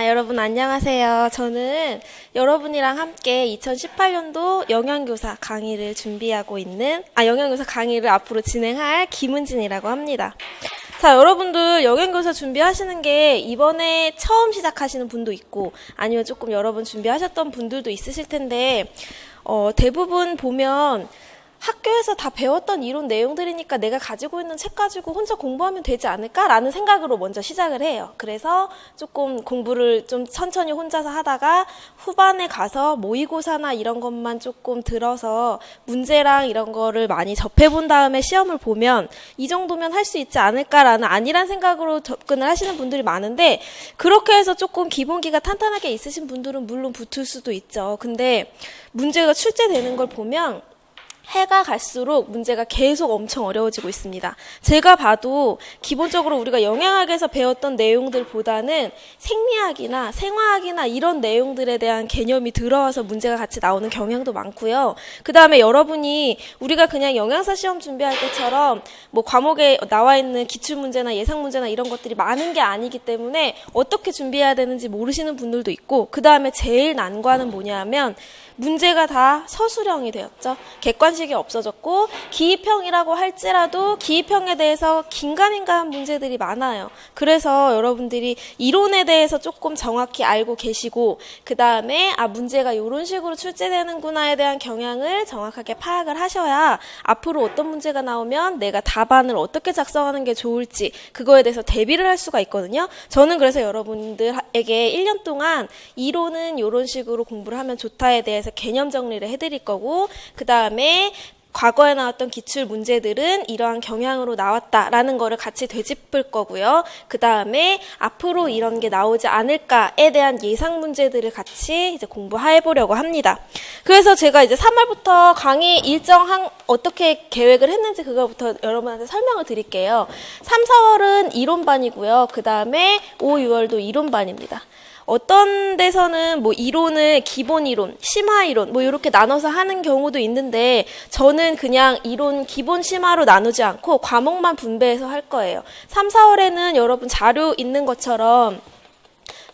여러분 안녕하세요. 저는 여러분이랑 함께 2018년도 영양교사 강의를 준비하고 있는, 영양교사 강의를 앞으로 진행할 김은진이라고 합니다. 자, 여러분들 영양교사 준비하시는 게 이번에 처음 시작하시는 분도 있고, 아니면 조금 여러 번 준비하셨던 분들도 있으실 텐데, 대부분 보면 학교에서 다 배웠던 이론 내용들이니까 내가 가지고 있는 책 가지고 혼자 공부하면 되지 않을까라는 생각으로 먼저 시작을 해요. 그래서 조금 공부를 좀 천천히 혼자서 하다가 후반에 가서 모의고사나 이런 것만 조금 들어서 문제랑 이런 거를 많이 접해본 다음에 시험을 보면 이 정도면 할 수 있지 않을까라는 안일한 생각으로 접근을 하시는 분들이 많은데, 그렇게 해서 조금 기본기가 탄탄하게 있으신 분들은 물론 붙을 수도 있죠. 근데 문제가 출제되는 걸 보면 해가 갈수록 문제가 계속 엄청 어려워지고 있습니다. 제가 봐도 기본적으로 우리가 영양학에서 배웠던 내용들보다는 생리학이나 생화학이나 이런 내용들에 대한 개념이 들어와서 문제가 같이 나오는 경향도 많고요. 그 다음에 여러분이 우리가 그냥 영양사 시험 준비할 때처럼 뭐 과목에 나와 있는 기출문제나 예상문제나 이런 것들이 많은 게 아니기 때문에 어떻게 준비해야 되는지 모르시는 분들도 있고, 그 다음에 제일 난관은 뭐냐면 문제가 다 서술형이 되었죠. 객관식이 없어졌고, 기입형이라고 할지라도 기입형에 대해서 긴가민가한 문제들이 많아요. 그래서 여러분들이 이론에 대해서 조금 정확히 알고 계시고, 그 다음에 문제가 이런 식으로 출제되는구나에 대한 경향을 정확하게 파악을 하셔야 앞으로 어떤 문제가 나오면 내가 답안을 어떻게 작성하는 게 좋을지 그거에 대해서 대비를 할 수가 있거든요. 저는 그래서 여러분들에게 1년 동안 이론은 이런 식으로 공부를 하면 좋다에 대해서 개념 정리를 해드릴 거고, 그 다음에 과거에 나왔던 기출 문제들은 이러한 경향으로 나왔다라는 거를 같이 되짚을 거고요. 그 다음에 앞으로 이런 게 나오지 않을까에 대한 예상 문제들을 같이 이제 공부해 보려고 합니다. 그래서 제가 이제 3월부터 강의 일정 어떻게 계획을 했는지 그거부터 여러분한테 설명을 드릴게요. 3, 4월은 이론반이고요. 그 다음에 5, 6월도 이론반입니다. 어떤 데서는 뭐 이론을 기본 이론, 심화 이론 뭐 이렇게 나눠서 하는 경우도 있는데, 저는 그냥 이론 기본 심화로 나누지 않고 과목만 분배해서 할 거예요. 3, 4월에는 여러분 자료 있는 것처럼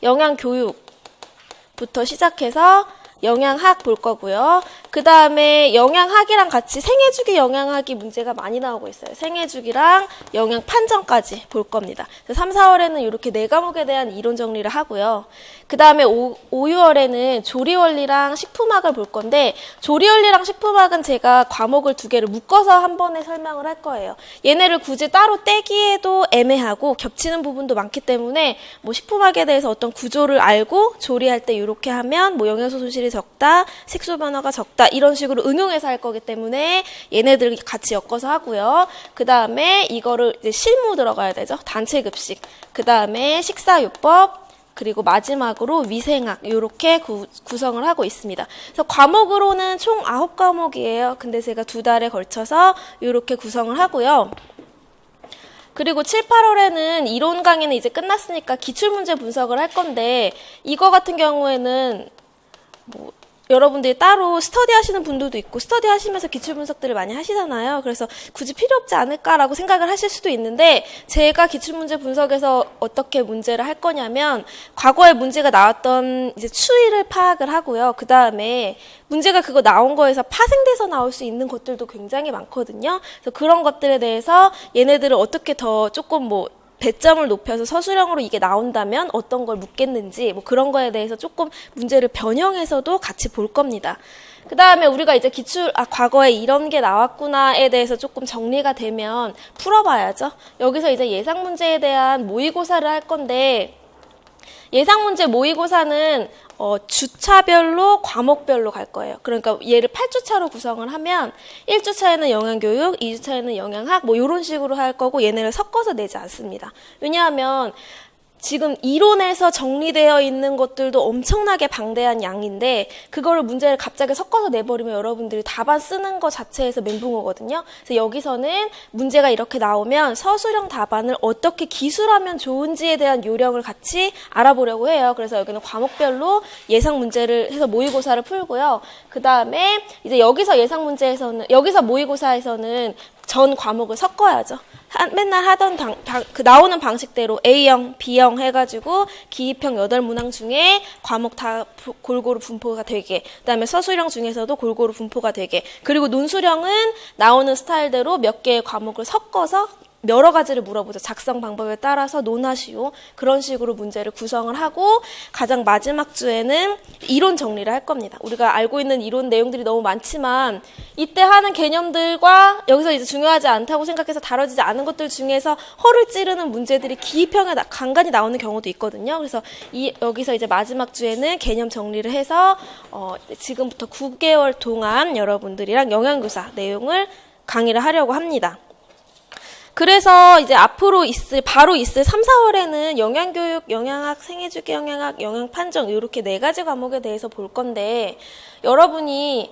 영양교육부터 시작해서 영양학 볼 거고요. 그 다음에 영양학이랑 같이 생애주기 영양학이 문제가 많이 나오고 있어요. 생애주기랑 영양 판정까지 볼 겁니다. 3, 4월에는 이렇게 4과목에 대한 이론 정리를 하고요. 그 다음에 5, 6월에는 조리원리랑 식품학을 볼 건데, 조리원리랑 식품학은 제가 과목을 2개를 묶어서 한 번에 설명을 할 거예요. 얘네를 굳이 따로 떼기에도 애매하고 겹치는 부분도 많기 때문에 뭐 식품학에 대해서 어떤 구조를 알고 조리할 때 이렇게 하면 뭐 영양소 손실이 적다, 색소 변화가 적다, 이런 식으로 응용해서 할 거기 때문에 얘네들 같이 엮어서 하고요. 그 다음에 이거를 이제 실무 들어가야 되죠. 단체 급식. 그 다음에 식사요법. 그리고 마지막으로 위생학, 이렇게 구성을 하고 있습니다. 그래서 과목으로는 총 9과목이에요. 근데 제가 2달에 걸쳐서 이렇게 구성을 하고요. 그리고 7, 8월에는 이론 강의는 이제 끝났으니까 기출문제 분석을 할 건데, 이거 같은 경우에는 뭐 여러분들이 따로 스터디 하시는 분들도 있고, 스터디 하시면서 기출 분석들을 많이 하시잖아요. 그래서 굳이 필요 없지 않을까라고 생각을 하실 수도 있는데, 제가 기출 문제 분석에서 어떻게 문제를 할 거냐면, 과거에 문제가 나왔던 이제 추이를 파악을 하고요. 그 다음에 문제가 그거 나온 거에서 파생돼서 나올 수 있는 것들도 굉장히 많거든요. 그래서 그런 것들에 대해서 얘네들을 어떻게 더 조금 배점을 높여서 서술형으로 이게 나온다면 어떤 걸 묻겠는지, 뭐 그런 거에 대해서 조금 문제를 변형해서도 같이 볼 겁니다. 그 다음에 우리가 이제 과거에 이런 게 나왔구나에 대해서 조금 정리가 되면 풀어봐야죠. 여기서 이제 예상 문제에 대한 모의고사를 할 건데, 예상 문제 모의고사는 주차별로 과목별로 갈 거예요. 그러니까 얘를 8주차로 구성을 하면 1주차에는 영양교육, 2주차에는 영양학 뭐 이런 식으로 할 거고, 얘네를 섞어서 내지 않습니다. 왜냐하면 지금 이론에서 정리되어 있는 것들도 엄청나게 방대한 양인데, 그거를 문제를 갑자기 섞어서 내버리면 여러분들이 답안 쓰는 것 자체에서 멘붕 오거든요. 그래서 여기서는 문제가 이렇게 나오면 서술형 답안을 어떻게 기술하면 좋은지에 대한 요령을 같이 알아보려고 해요. 그래서 여기는 과목별로 예상 문제를 해서 모의고사를 풀고요. 그 다음에 이제 여기서 예상 문제에서는, 여기서 모의고사에서는 전 과목을 섞어야죠. 맨날 하던 그 나오는 방식대로 A형, B형 해가지고 기입형 8문항 중에 과목 다 골고루 분포가 되게, 그다음에 서술형 중에서도 골고루 분포가 되게, 그리고 논술형은 나오는 스타일대로 몇 개의 과목을 섞어서 여러 가지를 물어보죠. 작성 방법에 따라서 논하시오. 그런 식으로 문제를 구성을 하고, 가장 마지막 주에는 이론 정리를 할 겁니다. 우리가 알고 있는 이론 내용들이 너무 많지만 이때 하는 개념들과 여기서 이제 중요하지 않다고 생각해서 다뤄지지 않은 것들 중에서 허를 찌르는 문제들이 기입형에 간간히 나오는 경우도 있거든요. 그래서 여기서 이제 마지막 주에는 개념 정리를 해서 지금부터 9개월 동안 여러분들이랑 영양교사 내용을 강의를 하려고 합니다. 그래서 이제 앞으로 바로 있을 3, 4월에는 영양교육, 영양학, 생애주기 영양학, 영양판정 이렇게 4가지 과목에 대해서 볼 건데, 여러분이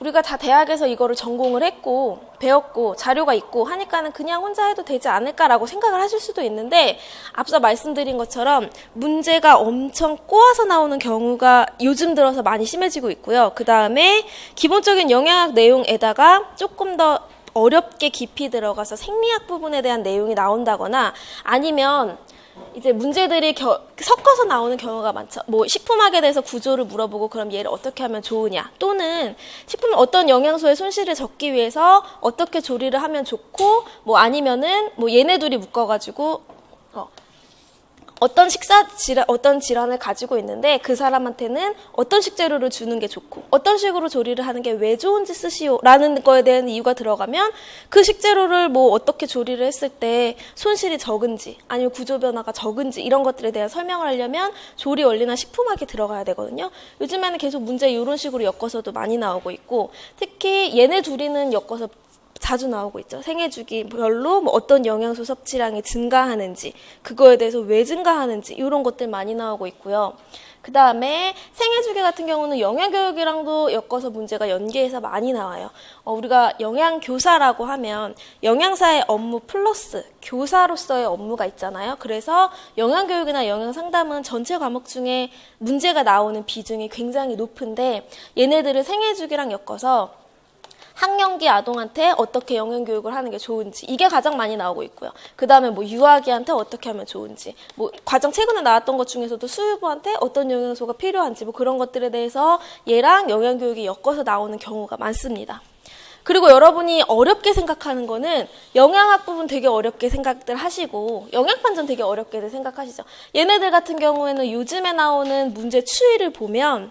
우리가 다 대학에서 이거를 전공을 했고 배웠고 자료가 있고 하니까는 그냥 혼자 해도 되지 않을까라고 생각을 하실 수도 있는데, 앞서 말씀드린 것처럼 문제가 엄청 꼬아서 나오는 경우가 요즘 들어서 많이 심해지고 있고요. 그 다음에 기본적인 영양학 내용에다가 조금 더 어렵게 깊이 들어가서 생리학 부분에 대한 내용이 나온다거나, 아니면 이제 문제들이 섞어서 나오는 경우가 많죠. 뭐 식품학에 대해서 구조를 물어보고 그럼 얘를 어떻게 하면 좋으냐, 또는 식품 어떤 영양소의 손실을 적기 위해서 어떻게 조리를 하면 좋고, 뭐 아니면은 뭐 얘네 둘이 묶어가지고 어떤 질환을 가지고 있는데 그 사람한테는 어떤 식재료를 주는 게 좋고 어떤 식으로 조리를 하는 게 왜 좋은지 쓰시오라는 거에 대한 이유가 들어가면, 그 식재료를 뭐 어떻게 조리를 했을 때 손실이 적은지 아니면 구조 변화가 적은지 이런 것들에 대한 설명을 하려면 조리 원리나 식품학이 들어가야 되거든요. 요즘에는 계속 문제 이런 식으로 엮어서도 많이 나오고 있고, 특히 얘네 둘이는 엮어서 자주 나오고 있죠. 생애주기별로 뭐 어떤 영양소 섭취량이 증가하는지, 그거에 대해서 왜 증가하는지 이런 것들 많이 나오고 있고요. 그 다음에 생애주기 같은 경우는 영양교육이랑도 엮어서 문제가 연계해서 많이 나와요. 우리가 영양교사라고 하면 영양사의 업무 플러스 교사로서의 업무가 있잖아요. 그래서 영양교육이나 영양상담은 전체 과목 중에 문제가 나오는 비중이 굉장히 높은데, 얘네들을 생애주기랑 엮어서 학령기 아동한테 어떻게 영양교육을 하는 게 좋은지, 이게 가장 많이 나오고 있고요. 그 다음에 뭐 유아기한테 어떻게 하면 좋은지, 뭐 가장 최근에 나왔던 것 중에서도 수유부한테 어떤 영양소가 필요한지, 뭐 그런 것들에 대해서 얘랑 영양교육이 엮어서 나오는 경우가 많습니다. 그리고 여러분이 어렵게 생각하는 거는 영양학 부분 되게 어렵게 생각들 하시고 영양판정 되게 어렵게들 생각하시죠. 얘네들 같은 경우에는 요즘에 나오는 문제 추이를 보면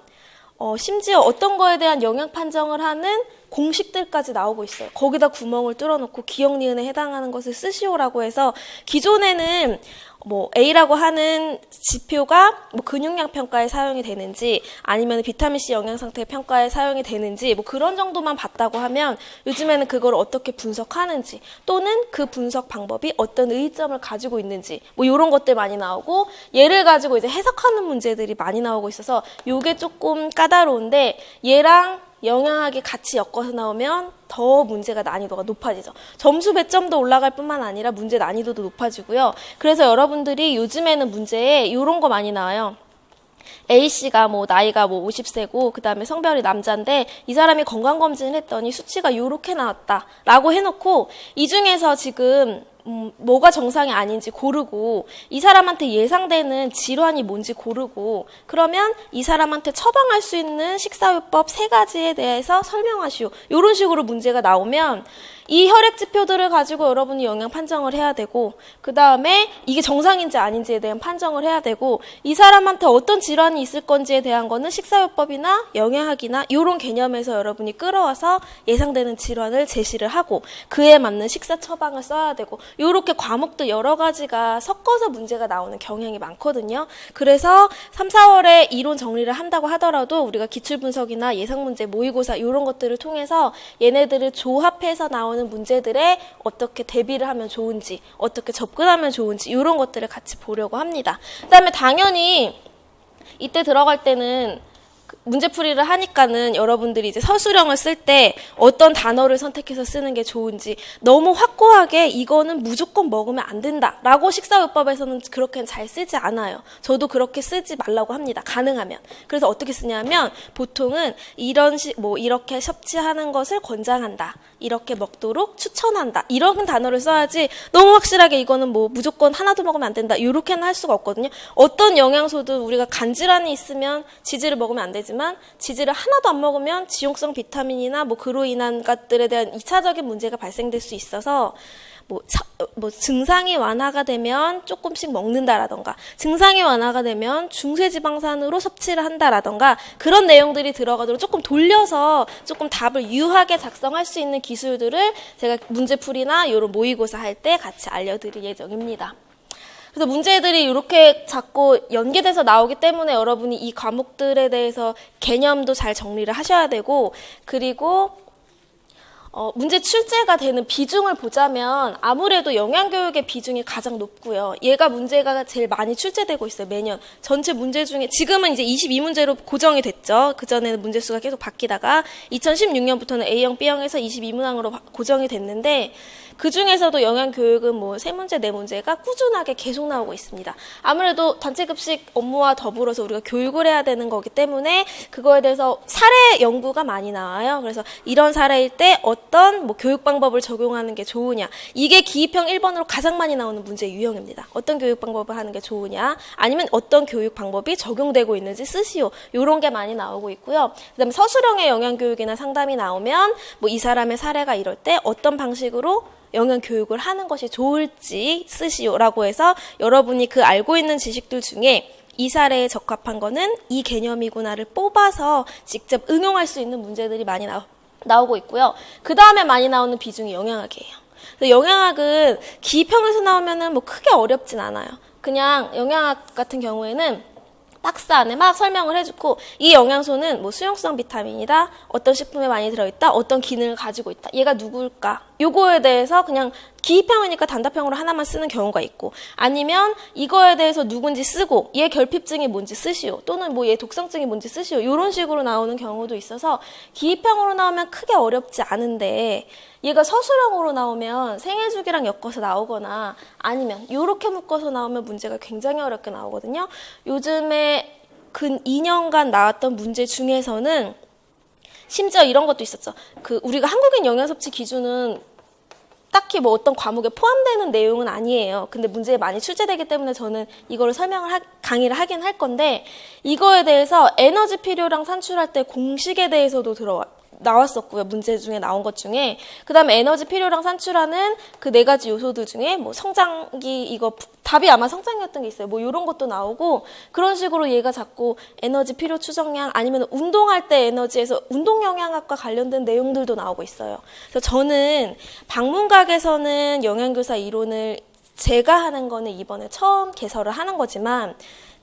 심지어 어떤 거에 대한 영양 판정을 하는 공식들까지 나오고 있어요. 거기다 구멍을 뚫어놓고 기억 니은에 해당하는 것을 쓰시오라고 해서, 기존에는 뭐 A라고 하는 지표가 뭐 근육량 평가에 사용이 되는지 아니면 비타민C 영양상태 평가에 사용이 되는지 뭐 그런 정도만 봤다고 하면, 요즘에는 그걸 어떻게 분석하는지 또는 그 분석 방법이 어떤 의의점을 가지고 있는지 뭐 이런 것들 많이 나오고, 얘를 가지고 이제 해석하는 문제들이 많이 나오고 있어서 요게 조금 까다로운데, 얘랑 영양학이 같이 엮어서 나오면 더 문제가 난이도가 높아지죠. 점수 배점도 올라갈 뿐만 아니라 문제 난이도도 높아지고요. 그래서 여러분들이 요즘에는 문제에 이런 거 많이 나와요. A씨가 뭐 나이가 뭐 50세고 그 다음에 성별이 남자인데 이 사람이 건강검진을 했더니 수치가 요렇게 나왔다 라고 해놓고, 이 중에서 지금 뭐가 정상이 아닌지 고르고 이 사람한테 예상되는 질환이 뭔지 고르고, 그러면 이 사람한테 처방할 수 있는 식사요법 3가지에 대해서 설명하시오, 이런 식으로 문제가 나오면 이 혈액 지표들을 가지고 여러분이 영양 판정을 해야 되고, 그 다음에 이게 정상인지 아닌지에 대한 판정을 해야 되고, 이 사람한테 어떤 질환이 있을 건지에 대한 거는 식사요법이나 영양학이나 이런 개념에서 여러분이 끌어와서 예상되는 질환을 제시를 하고 그에 맞는 식사 처방을 써야 되고, 이렇게 과목도 여러 가지가 섞어서 문제가 나오는 경향이 많거든요. 그래서 3, 4월에 이론 정리를 한다고 하더라도 우리가 기출분석이나 예상문제, 모의고사 이런 것들을 통해서 얘네들을 조합해서 나오는 문제들에 어떻게 대비를 하면 좋은지, 어떻게 접근하면 좋은지 이런 것들을 같이 보려고 합니다. 그 다음에 당연히 이때 들어갈 때는 문제풀이를 하니까는 여러분들이 이제 서술형을 쓸 때 어떤 단어를 선택해서 쓰는 게 좋은지 너무 확고하게 이거는 무조건 먹으면 안 된다라고 식사요법에서는 그렇게는 잘 쓰지 않아요. 저도 그렇게 쓰지 말라고 합니다. 가능하면. 그래서 어떻게 쓰냐면 보통은 이렇게 섭취하는 것을 권장한다. 이렇게 먹도록 추천한다. 이런 단어를 써야지 너무 확실하게 이거는 뭐 무조건 하나도 먹으면 안 된다. 이렇게는 할 수가 없거든요. 어떤 영양소도 우리가 간질환이 있으면 지지를 먹으면 안 되지만 지지를 하나도 안 먹으면 지용성 비타민이나 뭐 그로 인한 것들에 대한 2차적인 문제가 발생될 수 있어서 증상이 완화가 되면 조금씩 먹는다라던가 증상이 완화가 되면 중세지방산으로 섭취를 한다라던가 그런 내용들이 들어가도록 조금 돌려서 조금 답을 유하게 작성할 수 있는 기술들을 제가 문제풀이나 이런 모의고사 할 때 같이 알려드릴 예정입니다. 그래서 문제들이 이렇게 자꾸 연계돼서 나오기 때문에 여러분이 이 과목들에 대해서 개념도 잘 정리를 하셔야 되고 그리고 문제 출제가 되는 비중을 보자면 아무래도 영양교육의 비중이 가장 높고요. 얘가 문제가 제일 많이 출제되고 있어요. 매년. 전체 문제 중에 지금은 이제 22문제로 고정이 됐죠. 그전에는 문제수가 계속 바뀌다가 2016년부터는 A형, B형에서 22문항으로 고정이 됐는데 그중에서도 영양교육은 뭐 3문제, 4문제가 꾸준하게 계속 나오고 있습니다. 아무래도 단체급식 업무와 더불어서 우리가 교육을 해야 되는 거기 때문에 그거에 대해서 사례 연구가 많이 나와요. 그래서 이런 사례일 때 어떤 뭐 교육 방법을 적용하는 게 좋으냐. 이게 기입형 1번으로 가장 많이 나오는 문제 유형입니다. 어떤 교육 방법을 하는 게 좋으냐. 아니면 어떤 교육 방법이 적용되고 있는지 쓰시오. 이런 게 많이 나오고 있고요. 그다음에 서술형의 영양교육이나 상담이 나오면 뭐 이 사람의 사례가 이럴 때 어떤 방식으로 영양교육을 하는 것이 좋을지 쓰시오라고 해서 여러분이 그 알고 있는 지식들 중에 이 사례에 적합한 거는 이 개념이구나를 뽑아서 직접 응용할 수 있는 문제들이 많이 나오고 있고요. 그 다음에 많이 나오는 비중이 영양학이에요. 영양학은 기입형에서 나오면은 뭐 크게 어렵진 않아요. 그냥 영양학 같은 경우에는 박스 안에 막 설명을 해주고 이 영양소는 뭐 수용성 비타민이다, 어떤 식품에 많이 들어있다, 어떤 기능을 가지고 있다, 얘가 누굴까? 요거에 대해서 그냥 기입형이니까 단답형으로 하나만 쓰는 경우가 있고 아니면 이거에 대해서 누군지 쓰고 얘 결핍증이 뭔지 쓰시오 또는 뭐 얘 독성증이 뭔지 쓰시오 이런 식으로 나오는 경우도 있어서 기입형으로 나오면 크게 어렵지 않은데 얘가 서술형으로 나오면 생애주기랑 엮어서 나오거나 아니면 이렇게 묶어서 나오면 문제가 굉장히 어렵게 나오거든요. 요즘에 근 2년간 나왔던 문제 중에서는 심지어 이런 것도 있었죠. 우리가 한국인 영양섭취 기준은 딱히 뭐 어떤 과목에 포함되는 내용은 아니에요. 근데 문제에 많이 출제되기 때문에 저는 이거를 강의를 하긴 할 건데 이거에 대해서 에너지 필요량 산출할 때 공식에 대해서도 나왔었고요. 문제 중에 나온 것 중에. 그 다음에 에너지 필요량 산출하는 그 4가지 요소들 중에 뭐 성장기 이거 답이 아마 성장이었던 게 있어요. 뭐 이런 것도 나오고 그런 식으로 얘가 자꾸 에너지 필요 추정량 아니면 운동할 때 에너지에서 운동영양학과 관련된 내용들도 나오고 있어요. 그래서 저는 방문각에서는 영양교사 이론을 제가 하는 거는 이번에 처음 개설을 하는 거지만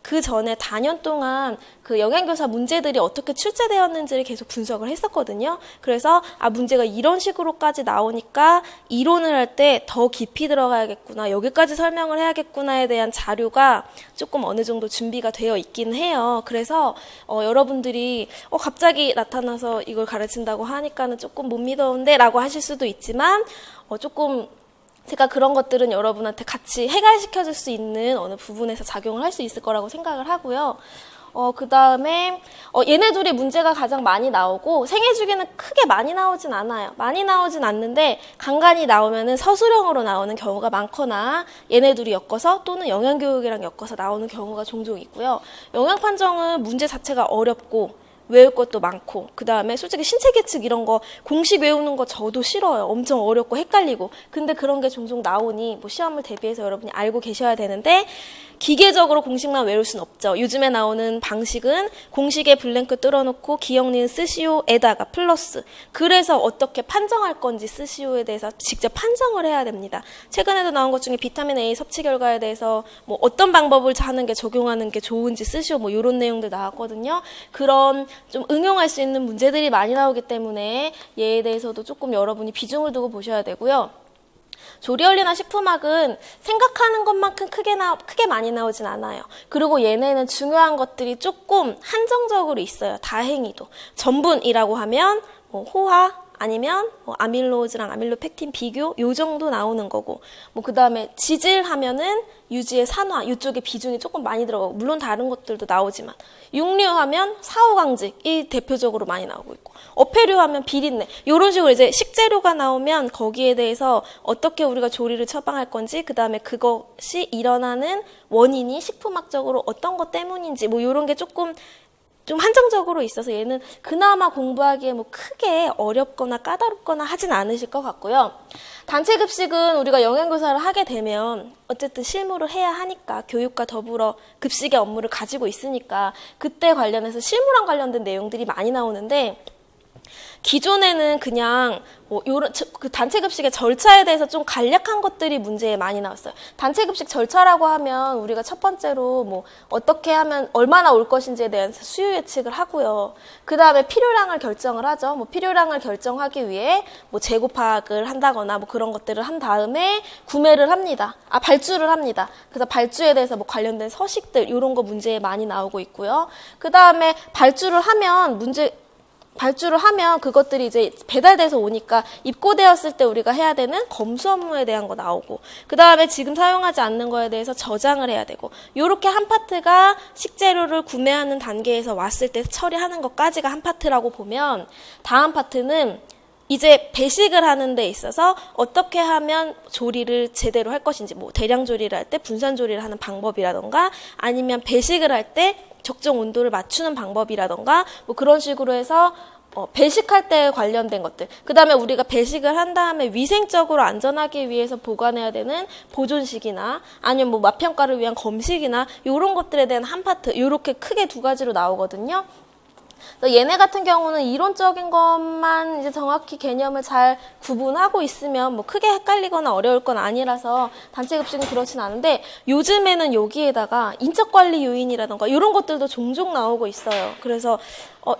그 전에 4년 동안 그 영양교사 문제들이 어떻게 출제되었는지를 계속 분석을 했었거든요. 그래서 문제가 이런 식으로까지 나오니까 이론을 할 때 더 깊이 들어가야겠구나, 여기까지 설명을 해야겠구나에 대한 자료가 조금 어느 정도 준비가 되어 있긴 해요. 그래서 여러분들이 갑자기 나타나서 이걸 가르친다고 하니까는 조금 못 믿어온데 라고 하실 수도 있지만 조금 제가 그런 것들은 여러분한테 같이 해결시켜줄 수 있는 어느 부분에서 작용을 할 수 있을 거라고 생각을 하고요. 그 다음에 얘네 둘이 문제가 가장 많이 나오고 생애주기는 크게 많이 나오진 않아요. 많이 나오진 않는데 간간히 나오면은 서술형으로 나오는 경우가 많거나 얘네 둘이 엮어서 또는 영양교육이랑 엮어서 나오는 경우가 종종 있고요. 영양판정은 문제 자체가 어렵고 외울 것도 많고 그 다음에 솔직히 신체계측 이런 거 공식 외우는 거 저도 싫어요. 엄청 어렵고 헷갈리고 근데 그런 게 종종 나오니 뭐 시험을 대비해서 여러분이 알고 계셔야 되는데 기계적으로 공식만 외울 순 없죠. 요즘에 나오는 방식은 공식에 블랭크 뚫어놓고 기억 니은 쓰시오에다가 플러스 그래서 어떻게 판정할 건지 쓰시오에 대해서 직접 판정을 해야 됩니다. 최근에도 나온 것 중에 비타민 A 섭취 결과에 대해서 뭐 어떤 방법을 하는 게 적용하는 게 좋은지 쓰시오 뭐 이런 내용들 나왔거든요. 그런 좀 응용할 수 있는 문제들이 많이 나오기 때문에 얘에 대해서도 조금 여러분이 비중을 두고 보셔야 되고요. 조리원리나 식품학은 생각하는 것만큼 크게 많이 나오진 않아요. 그리고 얘네는 중요한 것들이 조금 한정적으로 있어요. 다행히도. 전분이라고 하면 뭐 호화, 아니면 뭐 아밀로즈랑 아밀로펙틴 비교 요 정도 나오는 거고, 뭐 그다음에 지질하면은 유지의 산화 이쪽에 비중이 조금 많이 들어가고, 물론 다른 것들도 나오지만, 육류하면 사후강직이 대표적으로 많이 나오고 있고, 어패류하면 비린내 이런 식으로 이제 식재료가 나오면 거기에 대해서 어떻게 우리가 조리를 처방할 건지, 그다음에 그것이 일어나는 원인이 식품학적으로 어떤 것 때문인지 뭐 이런 게 좀 한정적으로 있어서 얘는 그나마 공부하기에 뭐 크게 어렵거나 까다롭거나 하진 않으실 것 같고요. 단체 급식은 우리가 영양교사를 하게 되면 어쨌든 실무를 해야 하니까, 교육과 더불어 급식의 업무를 가지고 있으니까 그때 관련해서 실무랑 관련된 내용들이 많이 나오는데, 기존에는 그냥 뭐 요런 그 단체 급식의 절차에 대해서 좀 간략한 것들이 문제에 많이 나왔어요. 단체 급식 절차라고 하면 우리가 첫 번째로 뭐 어떻게 하면 얼마나 올 것인지에 대한 수요 예측을 하고요. 그 다음에 필요량을 결정을 하죠. 뭐 필요량을 결정하기 위해 뭐 재고 파악을 한다거나 뭐 그런 것들을 한 다음에 구매를 합니다. 발주를 합니다. 그래서 발주에 대해서 뭐 관련된 서식들 이런 거 문제에 많이 나오고 있고요. 그 다음에 발주를 하면 그것들이 이제 배달돼서 오니까 입고되었을 때 우리가 해야 되는 검수 업무에 대한 거 나오고, 그 다음에 지금 사용하지 않는 거에 대해서 저장을 해야 되고, 요렇게 한 파트가 식재료를 구매하는 단계에서 왔을 때 처리하는 것까지가 한 파트라고 보면, 다음 파트는 이제 배식을 하는 데 있어서 어떻게 하면 조리를 제대로 할 것인지, 뭐 대량 조리를 할 때 분산 조리를 하는 방법이라던가, 아니면 배식을 할 때 적정 온도를 맞추는 방법이라던가, 뭐 그런 식으로 해서 배식할 때 관련된 것들, 그 다음에 우리가 배식을 한 다음에 위생적으로 안전하기 위해서 보관해야 되는 보존식이나 아니면 뭐 맛평가를 위한 검식이나 이런 것들에 대한 한 파트, 이렇게 크게 두 가지로 나오거든요. 그래서 얘네 같은 경우는 이론적인 것만 이제 정확히 개념을 잘 구분하고 있으면 뭐 크게 헷갈리거나 어려울 건 아니라서 단체 급식은 그렇진 않은데, 요즘에는 여기에다가 인적관리 요인이라던가 이런 것들도 종종 나오고 있어요. 그래서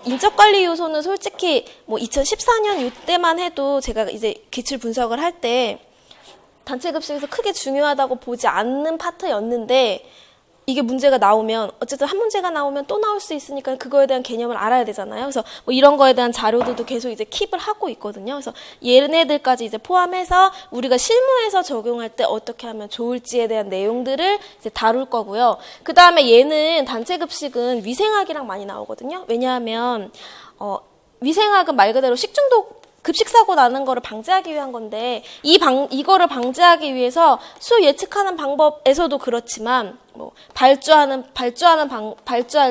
인적관리 요소는 솔직히 뭐 2014년 이때만 해도 제가 이제 기출 분석을 할 때 단체 급식에서 크게 중요하다고 보지 않는 파트였는데, 이게 문제가 나오면 어쨌든 한 문제가 나오면 또 나올 수 있으니까 그거에 대한 개념을 알아야 되잖아요. 그래서 뭐 이런 거에 대한 자료들도 계속 이제 킵을 하고 있거든요. 그래서 얘네들까지 이제 포함해서 우리가 실무에서 적용할 때 어떻게 하면 좋을지에 대한 내용들을 이제 다룰 거고요. 그 다음에 얘는 단체 급식은 위생학이랑 많이 나오거든요. 왜냐하면 위생학은 말 그대로 식중독 급식사고 나는 거를 방지하기 위한 건데, 이거를 방지하기 위해서 수 예측하는 방법에서도 그렇지만, 뭐, 발주할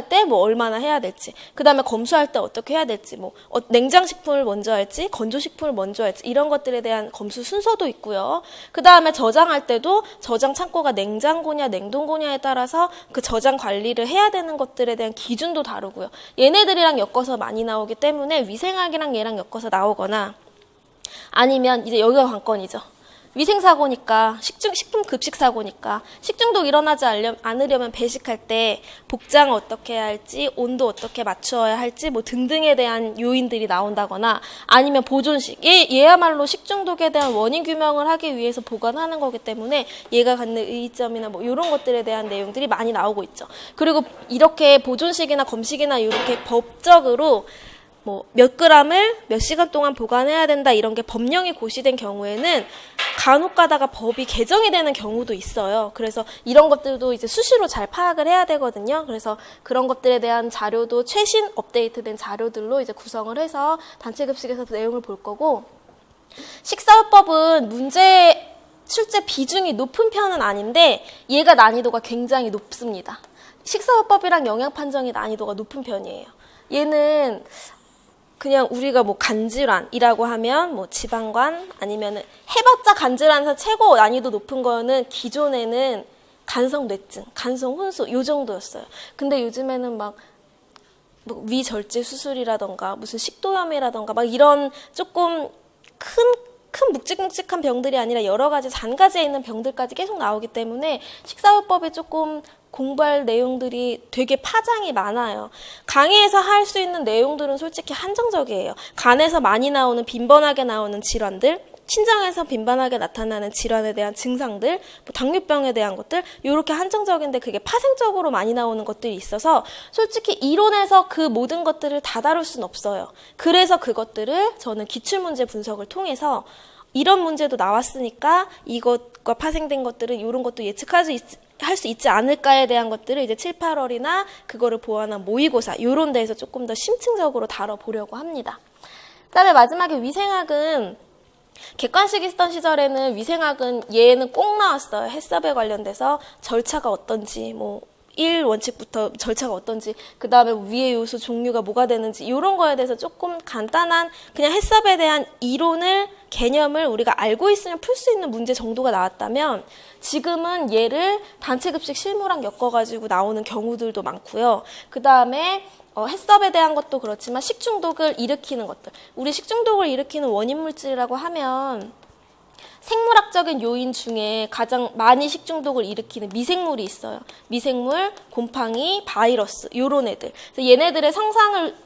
때 뭐 얼마나 해야 될지, 그 다음에 검수할 때 어떻게 해야 될지, 뭐, 냉장식품을 먼저 할지, 건조식품을 먼저 할지, 이런 것들에 대한 검수 순서도 있고요. 그 다음에 저장할 때도 저장 창고가 냉장고냐, 냉동고냐에 따라서 그 저장 관리를 해야 되는 것들에 대한 기준도 다르고요. 얘네들이랑 엮어서 많이 나오기 때문에 위생학이랑 얘랑 엮어서 나오거나, 아니면 이제 여기가 관건이죠. 위생사고니까, 식품 급식사고니까, 식중독 일어나지 않으려면 배식할 때 복장을 어떻게 해야 할지, 온도 어떻게 맞추어야 할지, 뭐 등등에 대한 요인들이 나온다거나, 아니면 보존식. 얘야말로 식중독에 대한 원인 규명을 하기 위해서 보관하는 거기 때문에 얘가 갖는 의의점이나 뭐 이런 것들에 대한 내용들이 많이 나오고 있죠. 그리고 이렇게 보존식이나 검식이나 이렇게 법적으로 뭐 몇 그램을 몇 시간 동안 보관해야 된다, 이런 게 법령이 고시된 경우에는 간혹 가다가 법이 개정이 되는 경우도 있어요. 그래서 이런 것들도 이제 수시로 잘 파악을 해야 되거든요. 그래서 그런 것들에 대한 자료도 최신 업데이트된 자료들로 이제 구성을 해서 단체 급식에서 내용을 볼 거고, 식사요법은 문제 출제 비중이 높은 편은 아닌데 얘가 난이도가 굉장히 높습니다. 식사요법이랑 영양판정의 난이도가 높은 편이에요. 얘는 그냥 우리가 뭐 간질환이라고 하면 뭐 지방간, 아니면은 해봤자 간질환에서 최고 난이도 높은 거는 기존에는 간성뇌증, 간성혼수 요 정도였어요. 근데 요즘에는 막 뭐 위절제 수술이라던가 무슨 식도염이라던가 막 이런 조금 큰 묵직묵직한 병들이 아니라 여러 가지 잔가지에 있는 병들까지 계속 나오기 때문에 식사요법이 조금 공부할 내용들이 되게 파장이 많아요. 강의에서 할 수 있는 내용들은 솔직히 한정적이에요. 간에서 많이 나오는 빈번하게 나오는 질환들, 신장에서 빈번하게 나타나는 질환에 대한 증상들, 뭐 당뇨병에 대한 것들, 이렇게 한정적인데 그게 파생적으로 많이 나오는 것들이 있어서 솔직히 이론에서 그 모든 것들을 다 다룰 수는 없어요. 그래서 그것들을 저는 기출문제 분석을 통해서 이런 문제도 나왔으니까 이것과 파생된 것들은 이런 것도 예측할 수 있지 않을까에 대한 것들을 이제 7, 8월이나 그거를 보완한 모의고사 이런 데에서 조금 더 심층적으로 다뤄보려고 합니다. 그다음에 마지막에 위생학은 객관식이 있던 시절에는 위생학은 얘는 꼭 나왔어요. 해썹에 관련돼서 절차가 어떤지, 뭐 1원칙부터 절차가 어떤지, 그 다음에 위의 요소 종류가 뭐가 되는지 이런 거에 대해서 조금 간단한 그냥 해썹에 대한 이론을 개념을 우리가 알고 있으면 풀 수 있는 문제 정도가 나왔다면 지금은 얘를 단체급식 실무랑 엮어가지고 나오는 경우들도 많고요. 그 다음에 해썹에 대한 것도 그렇지만 식중독을 일으키는 것들. 우리 식중독을 일으키는 원인 물질이라고 하면 생물학적인 요인 중에 가장 많이 식중독을 일으키는 미생물이 있어요. 미생물, 곰팡이, 바이러스 요런 애들. 그래서 얘네들의 성상을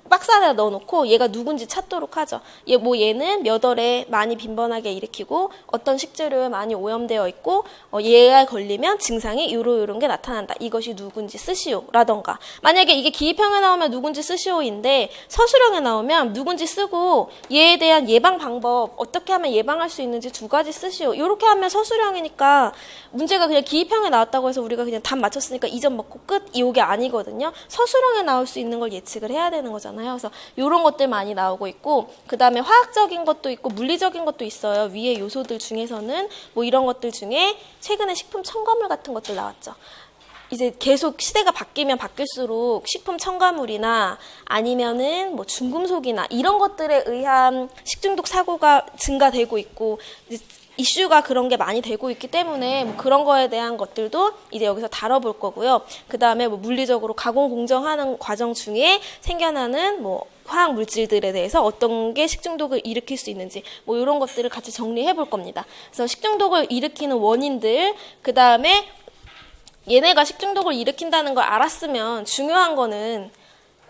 박스 안에 넣어놓고 얘가 누군지 찾도록 하죠. 얘는 몇 월에 많이 빈번하게 일으키고 어떤 식재료에 많이 오염되어 있고 얘가 걸리면 증상이 요런 게 나타난다. 이것이 누군지 쓰시오 라던가. 만약에 이게 기입형에 나오면 누군지 쓰시오인데 서술형에 나오면 누군지 쓰고 얘에 대한 예방 방법 어떻게 하면 예방할 수 있는지 2가지 쓰시오. 이렇게 하면 서술형이니까 문제가 그냥 기입형에 나왔다고 해서 우리가 그냥 답 맞췄으니까 2점 먹고 끝 이게 아니거든요. 서술형에 나올 수 있는 걸 예측을 해야 되는 거잖아요. 그래서 이런 것들 많이 나오고 있고 그 다음에 화학적인 것도 있고 물리적인 것도 있어요. 위의 요소들 중에서는 뭐 이런 것들 중에 최근에 식품 첨가물 같은 것들 나왔죠. 이제 계속 시대가 바뀌면 바뀔수록 식품 첨가물이나 아니면은 뭐 중금속이나 이런 것들에 의한 식중독 사고가 증가되고 있고 이슈가 그런 게 많이 되고 있기 때문에 뭐 그런 거에 대한 것들도 이제 여기서 다뤄볼 거고요. 그 다음에 뭐 물리적으로 가공 공정하는 과정 중에 생겨나는 뭐 화학 물질들에 대해서 어떤 게 식중독을 일으킬 수 있는지 뭐 이런 것들을 같이 정리해 볼 겁니다. 그래서 식중독을 일으키는 원인들, 그 다음에 얘네가 식중독을 일으킨다는 걸 알았으면 중요한 거는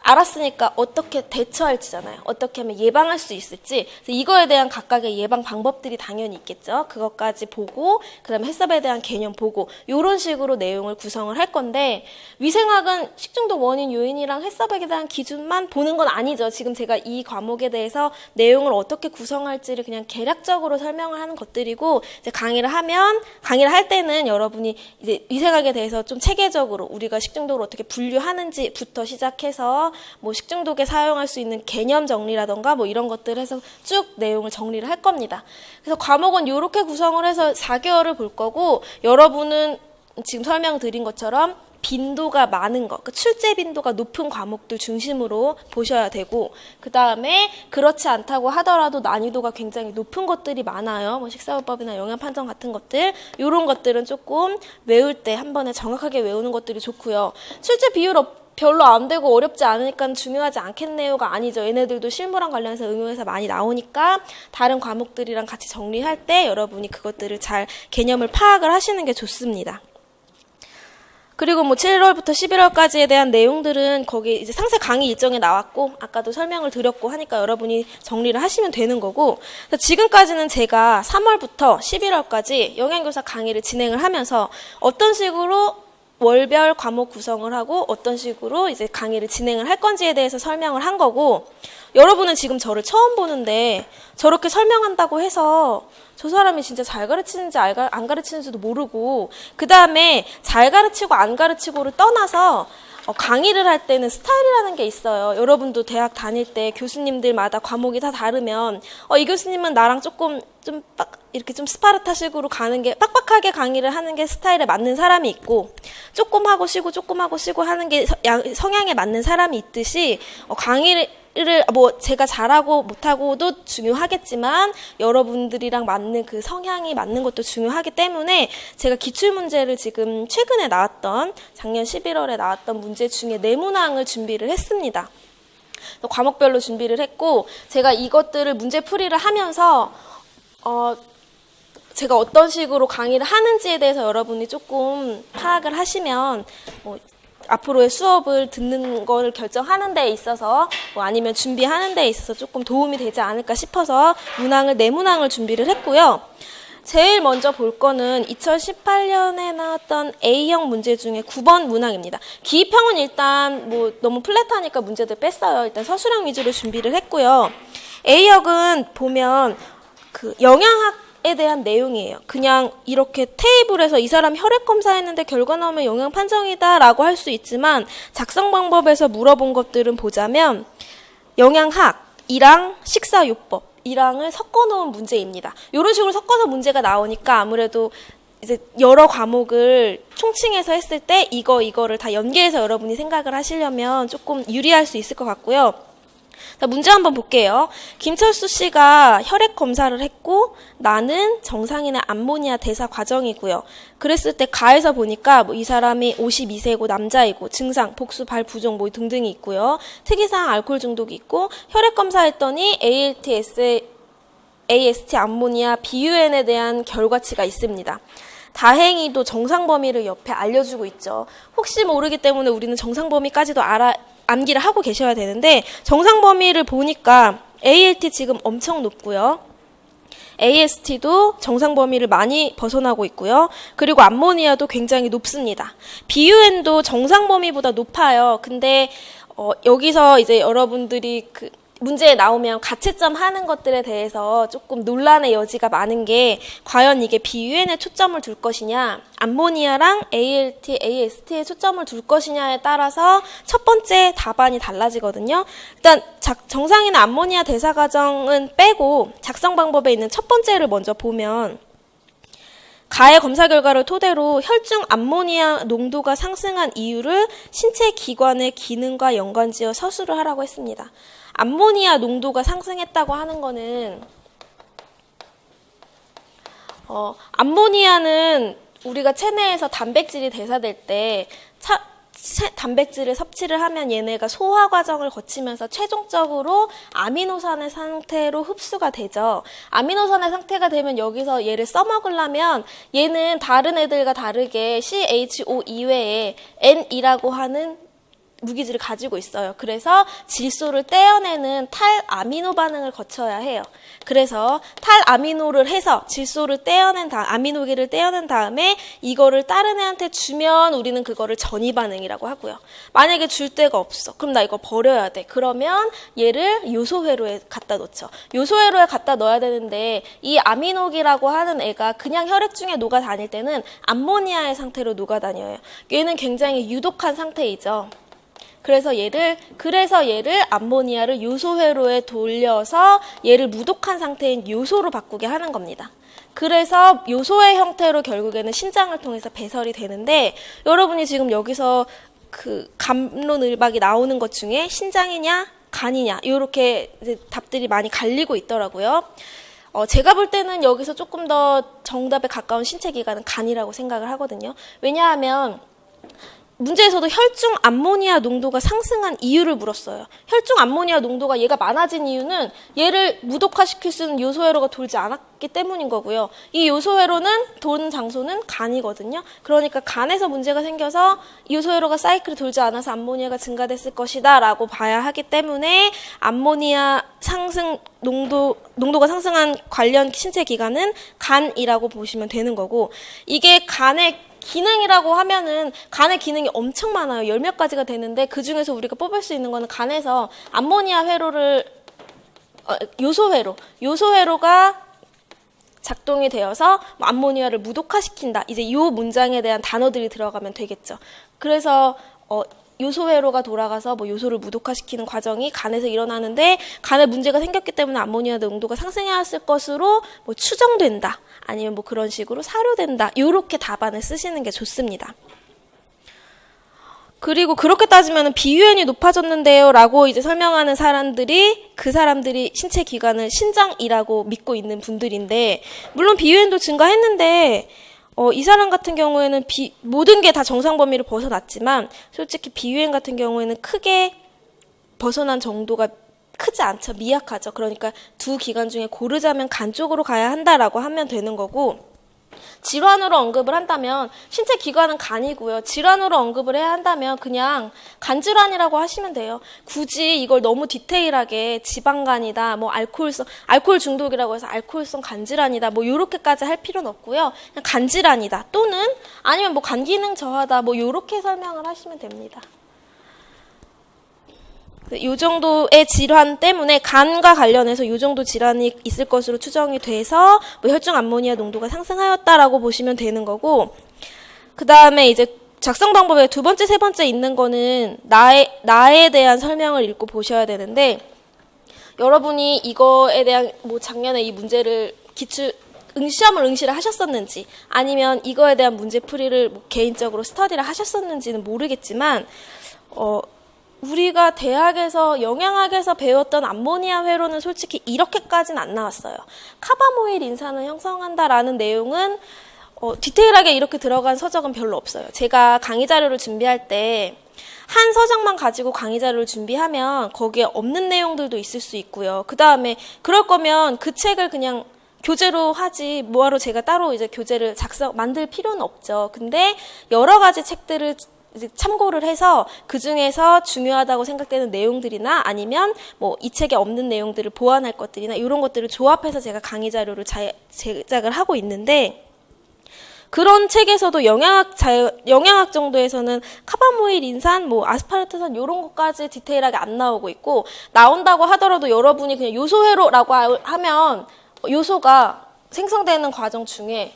알았으니까 어떻게 대처할지잖아요. 어떻게 하면 예방할 수 있을지. 그래서 이거에 대한 각각의 예방 방법들이 당연히 있겠죠. 그것까지 보고 그다음에 해썹에 대한 개념 보고 이런 식으로 내용을 구성을 할 건데 위생학은 식중독 원인 요인이랑 해썹에 대한 기준만 보는 건 아니죠. 지금 제가 이 과목에 대해서 내용을 어떻게 구성할지를 그냥 개략적으로 설명을 하는 것들이고 이제 강의를 할 때는 여러분이 이제 위생학에 대해서 좀 체계적으로 우리가 식중독을 어떻게 분류하는지부터 시작해서 뭐 식중독에 사용할 수 있는 개념 정리라던가 뭐 이런 것들 해서 쭉 내용을 정리를 할 겁니다. 그래서 과목은 이렇게 구성을 해서 4개월을 볼 거고 여러분은 지금 설명드린 것처럼 빈도가 많은 것, 출제 빈도가 높은 과목들 중심으로 보셔야 되고 그 다음에 그렇지 않다고 하더라도 난이도가 굉장히 높은 것들이 많아요. 뭐 식사요법이나 영양판정 같은 것들 이런 것들은 조금 외울 때 한 번에 정확하게 외우는 것들이 좋고요. 출제 비율 별로 안 되고 어렵지 않으니까 중요하지 않겠네요가 아니죠. 얘네들도 실무랑 관련해서 응용해서 많이 나오니까 다른 과목들이랑 같이 정리할 때 여러분이 그것들을 잘 개념을 파악을 하시는 게 좋습니다. 그리고 뭐 7월부터 11월까지에 대한 내용들은 거기 이제 상세 강의 일정에 나왔고 아까도 설명을 드렸고 하니까 여러분이 정리를 하시면 되는 거고 지금까지는 제가 3월부터 11월까지 영양교사 강의를 진행을 하면서 어떤 식으로 월별 과목 구성을 하고 어떤 식으로 이제 강의를 진행을 할 건지에 대해서 설명을 한 거고 여러분은 지금 저를 처음 보는데 저렇게 설명한다고 해서 저 사람이 진짜 잘 가르치는지 안 가르치는지도 모르고 그 다음에 잘 가르치고 안 가르치고를 떠나서 강의를 할 때는 스타일이라는 게 있어요. 여러분도 대학 다닐 때 교수님들마다 과목이 다 다르면 이 교수님은 나랑 이렇게 좀 스파르타식으로 가는 게 빡빡하게 강의를 하는 게 스타일에 맞는 사람이 있고 조금 하고 쉬고 하는 게 성향에 맞는 사람이 있듯이 강의를 뭐 제가 잘하고 못하고도 중요하겠지만 여러분들이랑 맞는 그 성향이 맞는 것도 중요하기 때문에 제가 기출문제를 지금 최근에 나왔던 작년 11월에 나왔던 문제 중에 4문항을 준비를 했습니다. 과목별로 준비를 했고 제가 이것들을 문제풀이를 하면서 제가 어떤 식으로 강의를 하는지에 대해서 여러분이 조금 파악을 하시면 앞으로의 수업을 듣는 걸 결정하는 데 있어서 뭐 아니면 준비하는 데 있어서 조금 도움이 되지 않을까 싶어서 내문항을 준비를 했고요. 제일 먼저 볼 거는 2018년에 나왔던 A형 문제 중에 9번 문항입니다. 기입형은 일단 뭐 너무 플랫하니까 문제들 뺐어요. 일단 서술형 위주로 준비를 했고요. A형은 보면 그 영양학에 대한 내용이에요. 그냥 이렇게 테이블에서 이 사람 혈액 검사했는데 결과 나오면 영양 판정이다 라고 할 수 있지만 작성 방법에서 물어본 것들은 보자면 영양학이랑 식사요법 이랑을 섞어놓은 문제입니다. 이런 식으로 섞어서 문제가 나오니까 아무래도 이제 여러 과목을 총칭해서 했을 때 이거를 다 연계해서 여러분이 생각을 하시려면 조금 유리할 수 있을 것 같고요. 자, 문제 한번 볼게요. 김철수 씨가 혈액 검사를 했고 나는 정상인의 암모니아 대사 과정이고요. 그랬을 때 가에서 보니까 뭐 이 사람이 52세고 남자이고 증상, 복수, 발 부종 뭐 등등이 있고요. 특이사항 알코올 중독이 있고 혈액 검사했더니 AST 암모니아 BUN에 대한 결과치가 있습니다. 다행히도 정상 범위를 옆에 알려주고 있죠. 혹시 모르기 때문에 우리는 정상 범위까지도 암기를 하고 계셔야 되는데 정상 범위를 보니까 ALT 지금 엄청 높고요. AST도 정상 범위를 많이 벗어나고 있고요. 그리고 암모니아도 굉장히 높습니다. BUN도 정상 범위보다 높아요. 근데 여기서 이제 여러분들이 그 문제에 나오면 가채점 하는 것들에 대해서 조금 논란의 여지가 많은 게 과연 이게 BUN에 초점을 둘 것이냐 암모니아랑 ALT, AST에 초점을 둘 것이냐에 따라서 첫 번째 답안이 달라지거든요. 일단 정상인의 암모니아 대사 과정은 빼고 작성 방법에 있는 첫 번째를 먼저 보면 가해 검사 결과를 토대로 혈중 암모니아 농도가 상승한 이유를 신체 기관의 기능과 연관지어 서술을 하라고 했습니다. 암모니아 농도가 상승했다고 하는 거는 암모니아는 우리가 체내에서 단백질이 대사될 때 단백질을 섭취를 하면 얘네가 소화 과정을 거치면서 최종적으로 아미노산의 상태로 흡수가 되죠. 아미노산의 상태가 되면 여기서 얘를 써먹으려면 얘는 다른 애들과 다르게 CHO 이외에 N이라고 하는 무기질을 가지고 있어요. 그래서 질소를 떼어내는 탈아미노 반응을 거쳐야 해요. 그래서 탈아미노를 해서 질소를 떼어낸 아미노기를 떼어낸 다음에 이거를 다른 애한테 주면 우리는 그거를 전이 반응이라고 하고요. 만약에 줄 데가 없어. 그럼 나 이거 버려야 돼. 그러면 얘를 요소회로에 갖다 놓죠. 요소회로에 갖다 넣어야 되는데 이 아미노기라고 하는 애가 그냥 혈액 중에 녹아 다닐 때는 암모니아의 상태로 녹아 다녀요. 얘는 굉장히 유독한 상태이죠. 그래서 얘를 암모니아를 요소회로에 돌려서 얘를 무독한 상태인 요소로 바꾸게 하는 겁니다. 그래서 요소의 형태로 결국에는 신장을 통해서 배설이 되는데 여러분이 지금 여기서 그 갑론을박이 나오는 것 중에 신장이냐 간이냐 이렇게 이제 답들이 많이 갈리고 있더라고요. 제가 볼 때는 여기서 조금 더 정답에 가까운 신체 기관은 간이라고 생각을 하거든요. 왜냐하면 문제에서도 혈중 암모니아 농도가 상승한 이유를 물었어요. 혈중 암모니아 농도가 얘가 많아진 이유는 얘를 무독화시킬 수 있는 요소회로가 돌지 않았기 때문인 거고요. 이 요소회로는 도는 장소는 간이거든요. 그러니까 간에서 문제가 생겨서 요소회로가 사이클이 돌지 않아서 암모니아가 증가됐을 것이다 라고 봐야 하기 때문에 암모니아 농도가 상승한 관련 신체 기관은 간이라고 보시면 되는 거고 이게 간의 기능이라고 하면은 간의 기능이 엄청 많아요. 10몇 가지가 되는데 그중에서 우리가 뽑을 수 있는 거는 간에서 암모니아 회로를 요소회로가 작동이 되어서 암모니아를 무독화시킨다. 이제 이 문장에 대한 단어들이 들어가면 되겠죠. 그래서 요소회로가 돌아가서 뭐 요소를 무독화시키는 과정이 간에서 일어나는데 간에 문제가 생겼기 때문에 암모니아 농도가 상승해왔을 것으로 뭐 추정된다. 아니면 뭐 그런 식으로 사료된다. 이렇게 답안을 쓰시는 게 좋습니다. 그리고 그렇게 따지면 BUN이 높아졌는데요 라고 이제 설명하는 사람들이 그 사람들이 신체 기관을 신장이라고 믿고 있는 분들인데 물론 BUN도 증가했는데 이 사람 같은 경우에는 모든 게 다 정상 범위를 벗어났지만 솔직히 BUN 같은 경우에는 크게 벗어난 정도가 크지 않죠. 미약하죠. 그러니까 두 기관 중에 고르자면 간 쪽으로 가야 한다라고 하면 되는 거고 질환으로 언급을 한다면 신체 기관은 간이고요. 질환으로 언급을 해야 한다면 그냥 간질환이라고 하시면 돼요. 굳이 이걸 너무 디테일하게 지방간이다, 뭐 알코올 중독이라고 해서 알코올성 간질환이다, 뭐 요렇게까지 할 필요는 없고요. 그냥 간질환이다 또는 아니면 뭐 간기능 저하다, 뭐 요렇게 설명을 하시면 됩니다. 이 정도의 질환 때문에 간과 관련해서 이 정도 질환이 있을 것으로 추정이 돼서 뭐 혈중 암모니아 농도가 상승하였다라고 보시면 되는 거고, 그 다음에 이제 작성 방법에 두 번째, 세 번째 있는 거는 나에 대한 설명을 읽고 보셔야 되는데, 여러분이 이거에 대한 뭐 작년에 이 문제를 시험을 응시를 하셨었는지 아니면 이거에 대한 문제풀이를 뭐 개인적으로 스터디를 하셨었는지는 모르겠지만 우리가 대학에서 영양학에서 배웠던 암모니아 회로는 솔직히 이렇게까지는 안 나왔어요. 카바모일 인산을 형성한다라는 내용은 디테일하게 이렇게 들어간 서적은 별로 없어요. 제가 강의 자료를 준비할 때 한 서적만 가지고 강의 자료를 준비하면 거기에 없는 내용들도 있을 수 있고요. 그 다음에 그럴 거면 그 책을 그냥 교재로 하지 뭐하러 제가 따로 이제 교재를 만들 필요는 없죠. 근데 여러 가지 책들을 이제 참고를 해서 그 중에서 중요하다고 생각되는 내용들이나 아니면 뭐 이 책에 없는 내용들을 보완할 것들이나 이런 것들을 조합해서 제가 강의 자료를 제작을 하고 있는데, 그런 책에서도 영양학 정도에서는 카바모일 인산, 뭐 아스파르트산 이런 것까지 디테일하게 안 나오고 있고, 나온다고 하더라도 여러분이 그냥 요소회로라고 하면 요소가 생성되는 과정 중에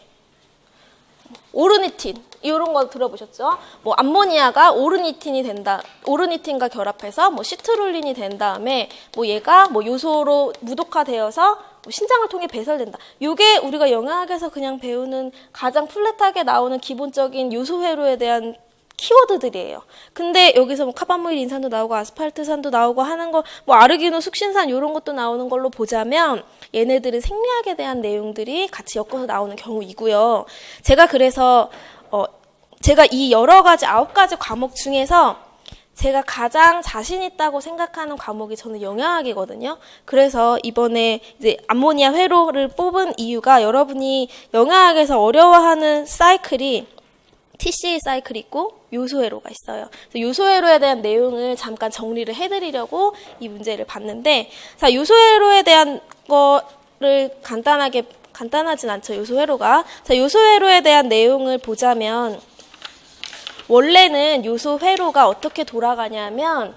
오르니틴 이런 거 들어보셨죠? 뭐 암모니아가 오르니틴이 된다. 오르니틴과 결합해서 뭐 시트룰린이 된 다음에 뭐 얘가 뭐 요소로 무독화되어서 뭐 신장을 통해 배설된다. 요게 우리가 영양학에서 그냥 배우는 가장 플랫하게 나오는 기본적인 요소 회로에 대한 키워드들이에요. 근데 여기서 뭐 카바모일 인산도 나오고 아스팔트산도 나오고 하는 거, 뭐 아르기노 숙신산 이런 것도 나오는 걸로 보자면 얘네들은 생리학에 대한 내용들이 같이 엮어서 나오는 경우이고요. 제가 그래서 제가 이 여러 가지 9가지 과목 중에서 제가 가장 자신 있다고 생각하는 과목이 저는 영양학이거든요. 그래서 이번에 이제 암모니아 회로를 뽑은 이유가 여러분이 영양학에서 어려워하는 사이클이 TCA 사이클이 있고 요소회로가 있어요. 그래서 요소회로에 대한 내용을 잠깐 정리를 해드리려고 이 문제를 봤는데, 자, 요소회로에 대한 거를 간단하진 않죠, 요소회로가. 자, 요소회로에 대한 내용을 보자면, 원래는 요소회로가 어떻게 돌아가냐면,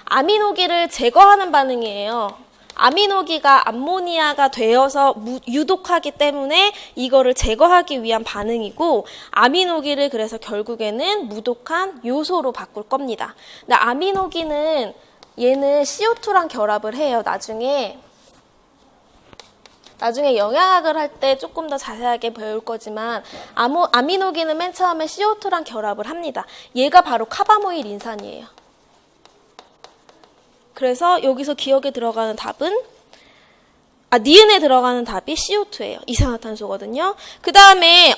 아미노기를 제거하는 반응이에요. 아미노기가 암모니아가 되어서 유독하기 때문에 이거를 제거하기 위한 반응이고, 아미노기를 그래서 결국에는 무독한 요소로 바꿀 겁니다. 근데 아미노기는 얘는 CO2랑 결합을 해요. 나중에 영양학을 할 때 조금 더 자세하게 배울 거지만 아미노기는 맨 처음에 CO2랑 결합을 합니다. 얘가 바로 카바모일 인산이에요. 그래서 여기서 기억에 들어가는 답은 니은에 들어가는 답이 CO2예요. 이산화탄소거든요. 그 다음에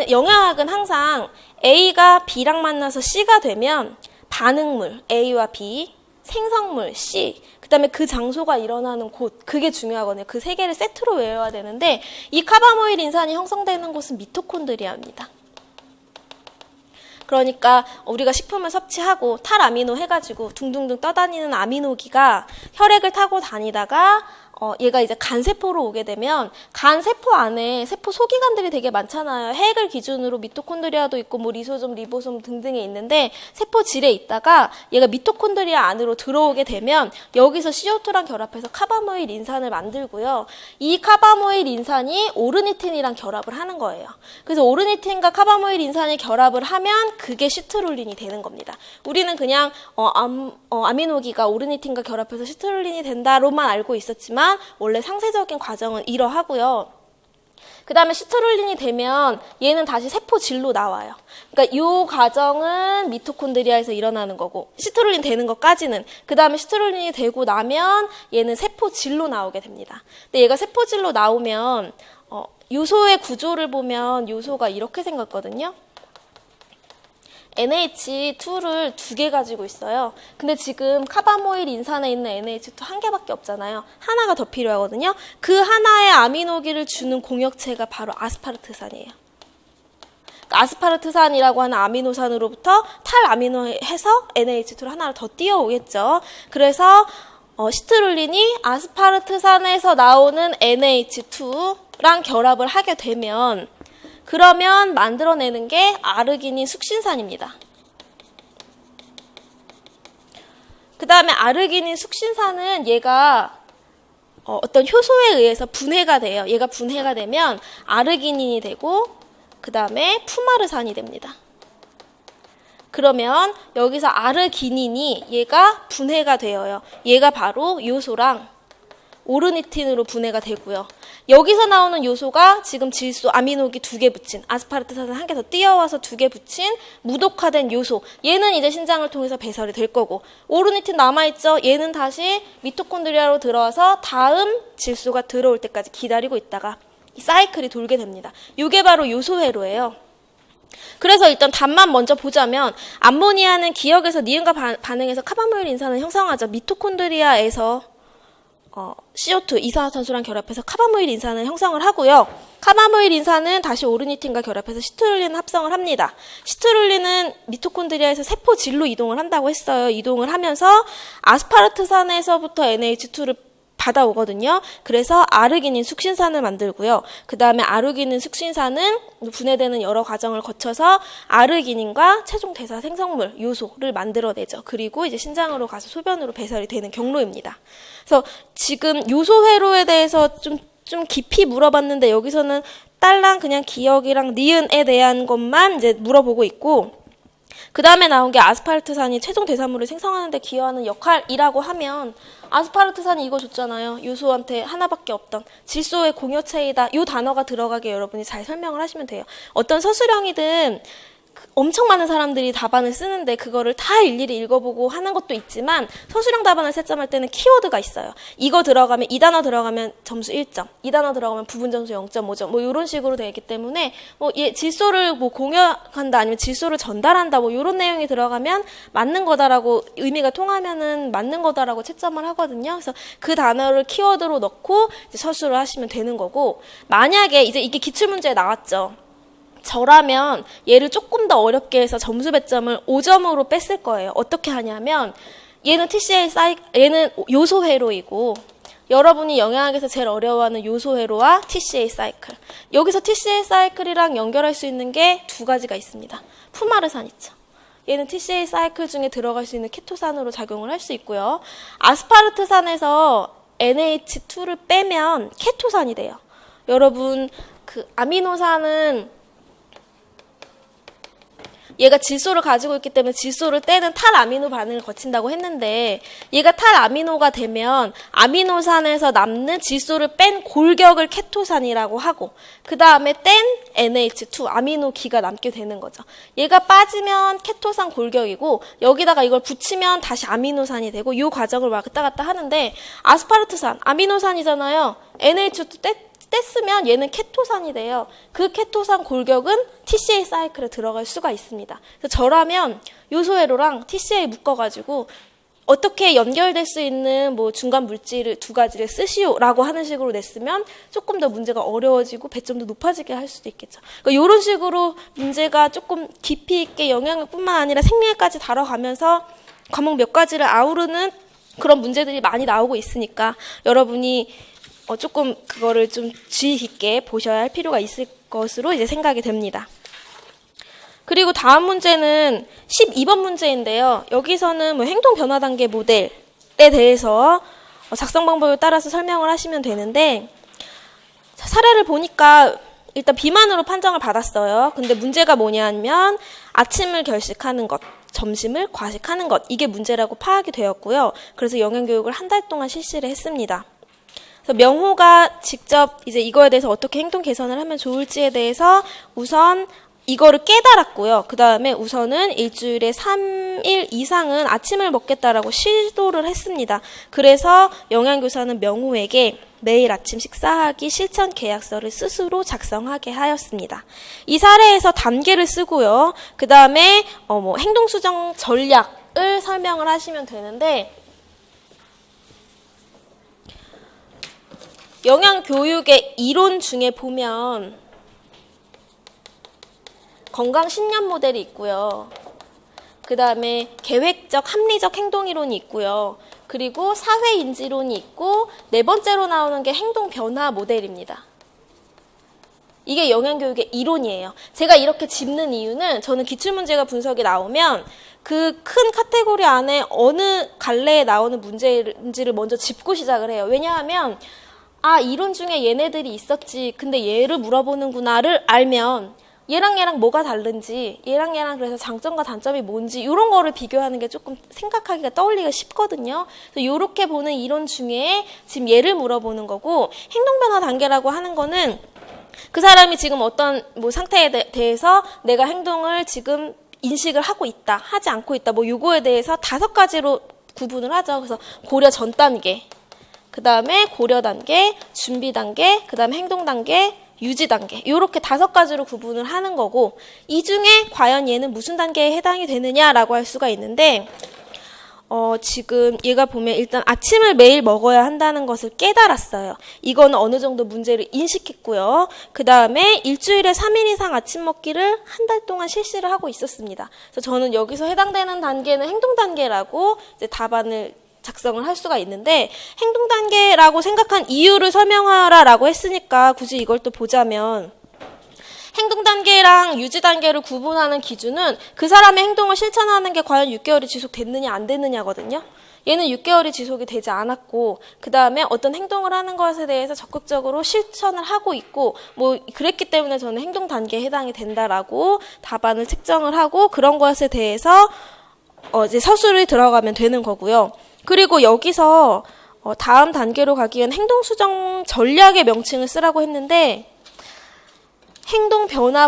영양학은 항상 A가 B랑 만나서 C가 되면 반응물 A와 B, 생성물 C, 그 다음에 그 장소가 일어나는 곳, 그게 중요하거든요. 그 세 개를 세트로 외워야 되는데, 이 카바모일 인산이 형성되는 곳은 미토콘드리아입니다. 그러니까 우리가 식품을 섭취하고 탈아미노 해가지고 둥둥둥 떠다니는 아미노기가 혈액을 타고 다니다가 얘가 이제 간세포로 오게 되면 간세포 안에 세포 소기관들이 되게 많잖아요. 핵을 기준으로 미토콘드리아도 있고 뭐 리소솜, 리보솜 등등이 있는데 세포질에 있다가 얘가 미토콘드리아 안으로 들어오게 되면 여기서 CO2랑 결합해서 카바모일 인산을 만들고요. 이 카바모일 인산이 오르니틴이랑 결합을 하는 거예요. 그래서 오르니틴과 카바모일 인산이 결합을 하면 그게 시트룰린이 되는 겁니다. 우리는 그냥 아미노기가 오르니틴과 결합해서 시트룰린이 된다로만 알고 있었지만 원래 상세적인 과정은 이러하고요. 그 다음에 시트룰린이 되면 얘는 다시 세포질로 나와요. 그러니까 이 과정은 미토콘드리아에서 일어나는 거고 시트룰린 되는 것까지는. 그 다음에 시트룰린이 되고 나면 얘는 세포질로 나오게 됩니다. 근데 얘가 세포질로 나오면 요소의 구조를 보면 요소가 이렇게 생겼거든요. NH2를 2개 가지고 있어요. 근데 지금 카바모일 인산에 있는 NH2 1개밖에 없잖아요. 하나가 더 필요하거든요. 그 하나의 아미노기를 주는 공역체가 바로 아스파르트산이에요. 그러니까 아스파르트산이라고 하는 아미노산으로부터 탈아미노해서 NH2를 하나를 더 띄워오겠죠. 그래서 시트룰린이 아스파르트산에서 나오는 NH2랑 결합을 하게 되면 그러면 만들어내는 게 아르기닌 숙신산입니다. 그 다음에 아르기닌 숙신산은 얘가 어떤 효소에 의해서 분해가 돼요. 얘가 분해가 되면 아르기닌이 되고 그 다음에 푸마르산이 됩니다. 그러면 여기서 아르기닌이 얘가 분해가 되어요. 얘가 바로 요소랑 오르니틴으로 분해가 되고요. 여기서 나오는 요소가 지금 질소 아미노기 2개 붙인 아스파르트산을 1개 더 띄어와서 2개 붙인 무독화된 요소. 얘는 이제 신장을 통해서 배설이 될 거고 오르니틴 남아있죠. 얘는 다시 미토콘드리아로 들어와서 다음 질소가 들어올 때까지 기다리고 있다가 이 사이클이 돌게 됩니다. 이게 바로 요소 회로예요. 그래서 일단 답만 먼저 보자면 암모니아는 기역에서 니은과 반응해서 카바모일 인산을 형성하죠. 미토콘드리아에서 CO2, 이산화탄소랑 결합해서 카바모일 인산을 형성을 하고요. 카바모일 인산은 다시 오르니틴과 결합해서 시트룰린 합성을 합니다. 시트룰린은 미토콘드리아에서 세포 질로 이동을 한다고 했어요. 이동을 하면서 아스파르트산에서부터 NH2를 받아오거든요. 그래서 아르기닌 숙신산을 만들고요. 그 다음에 아르기닌 숙신산은 분해되는 여러 과정을 거쳐서 아르기닌과 최종 대사 생성물, 요소를 만들어내죠. 그리고 이제 신장으로 가서 소변으로 배설이 되는 경로입니다. 그래서 지금 요소 회로에 대해서 좀 깊이 물어봤는데 여기서는 딸랑 그냥 기역이랑 니은에 대한 것만 이제 물어보고 있고 그 다음에 나온 게 아스파르트산이 최종 대사물을 생성하는 데 기여하는 역할이라고 하면 아스파르트산이 이거 줬잖아요. 요소한테 하나밖에 없던 질소의 공여체이다. 이 단어가 들어가게 여러분이 잘 설명을 하시면 돼요. 어떤 서술형이든 엄청 많은 사람들이 답안을 쓰는데 그거를 다 일일이 읽어보고 하는 것도 있지만 서술형 답안을 채점할 때는 키워드가 있어요. 이거 들어가면 이 단어 들어가면 점수 1점, 이 단어 들어가면 부분 점수 0.5점 뭐 이런 식으로 되어 있기 때문에 질소를 뭐 공유한다 아니면 질소를 전달한다 뭐 이런 내용이 들어가면 맞는 거다라고 의미가 통하면은 맞는 거다라고 채점을 하거든요. 그래서 그 단어를 키워드로 넣고 이제 서술을 하시면 되는 거고 만약에 이제 이게 기출문제에 나왔죠. 저라면 얘를 조금 더 어렵게 해서 점수 배점을 5점으로 뺐을 거예요. 어떻게 하냐면 얘는 얘는 요소 회로이고 여러분이 영양학에서 제일 어려워하는 요소 회로와 TCA 사이클. 여기서 TCA 사이클이랑 연결할 수 있는 게 2가지가 있습니다. 푸마르산 있죠. 얘는 TCA 사이클 중에 들어갈 수 있는 케토산으로 작용을 할 수 있고요. 아스파르트산에서 NH2를 빼면 케토산이 돼요. 여러분 그 아미노산은 얘가 질소를 가지고 있기 때문에 질소를 떼는 탈아미노 반응을 거친다고 했는데 얘가 탈아미노가 되면 아미노산에서 남는 질소를 뺀 골격을 케토산이라고 하고 그 다음에 뗀 NH2 아미노기가 남게 되는 거죠. 얘가 빠지면 케토산 골격이고 여기다가 이걸 붙이면 다시 아미노산이 되고 이 과정을 왔다 갔다 하는데 아스파르트산 아미노산이잖아요. NH2 뗐으면 얘는 케토산이 돼요. 그 케토산 골격은 TCA 사이클에 들어갈 수가 있습니다. 그래서 저라면 요소회로랑 TCA 묶어가지고 어떻게 연결될 수 있는 뭐 중간 물질을 2가지를 쓰시오라고 하는 식으로 냈으면 조금 더 문제가 어려워지고 배점도 높아지게 할 수도 있겠죠. 그러니까 이런 식으로 문제가 조금 깊이 있게 영양학뿐만 아니라 생리학까지 다뤄가면서 과목 몇 가지를 아우르는 그런 문제들이 많이 나오고 있으니까 여러분이 조금 그거를 좀 주의 깊게 보셔야 할 필요가 있을 것으로 이제 생각이 됩니다. 그리고 다음 문제는 12번 문제인데요. 여기서는 뭐 행동 변화 단계 모델에 대해서 작성 방법을 따라서 설명을 하시면 되는데 사례를 보니까 일단 비만으로 판정을 받았어요. 근데 문제가 뭐냐면 아침을 결식하는 것, 점심을 과식하는 것 이게 문제라고 파악이 되었고요. 그래서 영양교육을 1달 동안 실시를 했습니다. 명호가 직접 이제 이거에 대해서 어떻게 행동 개선을 하면 좋을지에 대해서 우선 이거를 깨달았고요. 그 다음에 우선은 일주일에 3일 이상은 아침을 먹겠다라고 시도를 했습니다. 그래서 영양교사는 명호에게 매일 아침 식사하기 실천 계약서를 스스로 작성하게 하였습니다. 이 사례에서 단계를 쓰고요. 그 다음에 행동 수정 전략을 설명을 하시면 되는데, 영양교육의 이론 중에 보면 건강 신념 모델이 있고요. 그 다음에 계획적 합리적 행동이론이 있고요. 그리고 사회인지론이 있고, 네 번째로 나오는 게 행동 변화 모델입니다. 이게 영양교육의 이론이에요. 제가 이렇게 짚는 이유는, 저는 기출문제가 분석이 나오면 그 큰 카테고리 안에 어느 갈래에 나오는 문제인지를 먼저 짚고 시작을 해요. 왜냐하면 이론 중에 얘네들이 있었지, 근데 얘를 물어보는구나를 알면 얘랑 뭐가 다른지, 얘랑 그래서 장점과 단점이 뭔지 이런 거를 비교하는 게 조금 생각하기가 떠올리기가 쉽거든요. 그래서 이렇게 보는 이론 중에 지금 얘를 물어보는 거고, 행동변화 단계라고 하는 거는 그 사람이 지금 어떤 상태에 대해서 내가 행동을 지금 인식을 하고 있다, 하지 않고 있다, 요거에 대해서 5가지로 구분을 하죠. 그래서 고려 전 단계, 그 다음에 고려 단계, 준비 단계, 그 다음에 행동 단계, 유지 단계, 이렇게 5가지로 구분을 하는 거고, 이 중에 과연 얘는 무슨 단계에 해당이 되느냐라고 할 수가 있는데, 지금 얘가 보면 일단 아침을 매일 먹어야 한다는 것을 깨달았어요. 이거는 어느 정도 문제를 인식했고요. 그 다음에 일주일에 3일 이상 아침 먹기를 한 달 동안 실시를 하고 있었습니다. 그래서 저는 여기서 해당되는 단계는 행동 단계라고 이제 답안을 작성을 할 수가 있는데, 행동 단계라고 생각한 이유를 설명하라라고 했으니까 굳이 이걸 또 보자면, 행동 단계랑 유지 단계를 구분하는 기준은 그 사람의 행동을 실천하는 게 과연 6개월이 지속됐느냐 안 됐느냐거든요. 얘는 6개월이 지속이 되지 않았고, 그 다음에 어떤 행동을 하는 것에 대해서 적극적으로 실천을 하고 있고, 그랬기 때문에 저는 행동 단계에 해당이 된다라고 답안을 책정을 하고, 그런 것에 대해서 이제 서술이 들어가면 되는 거고요. 그리고 여기서 다음 단계로 가기 위한 행동 수정 전략의 명칭을 쓰라고 했는데, 행동 변화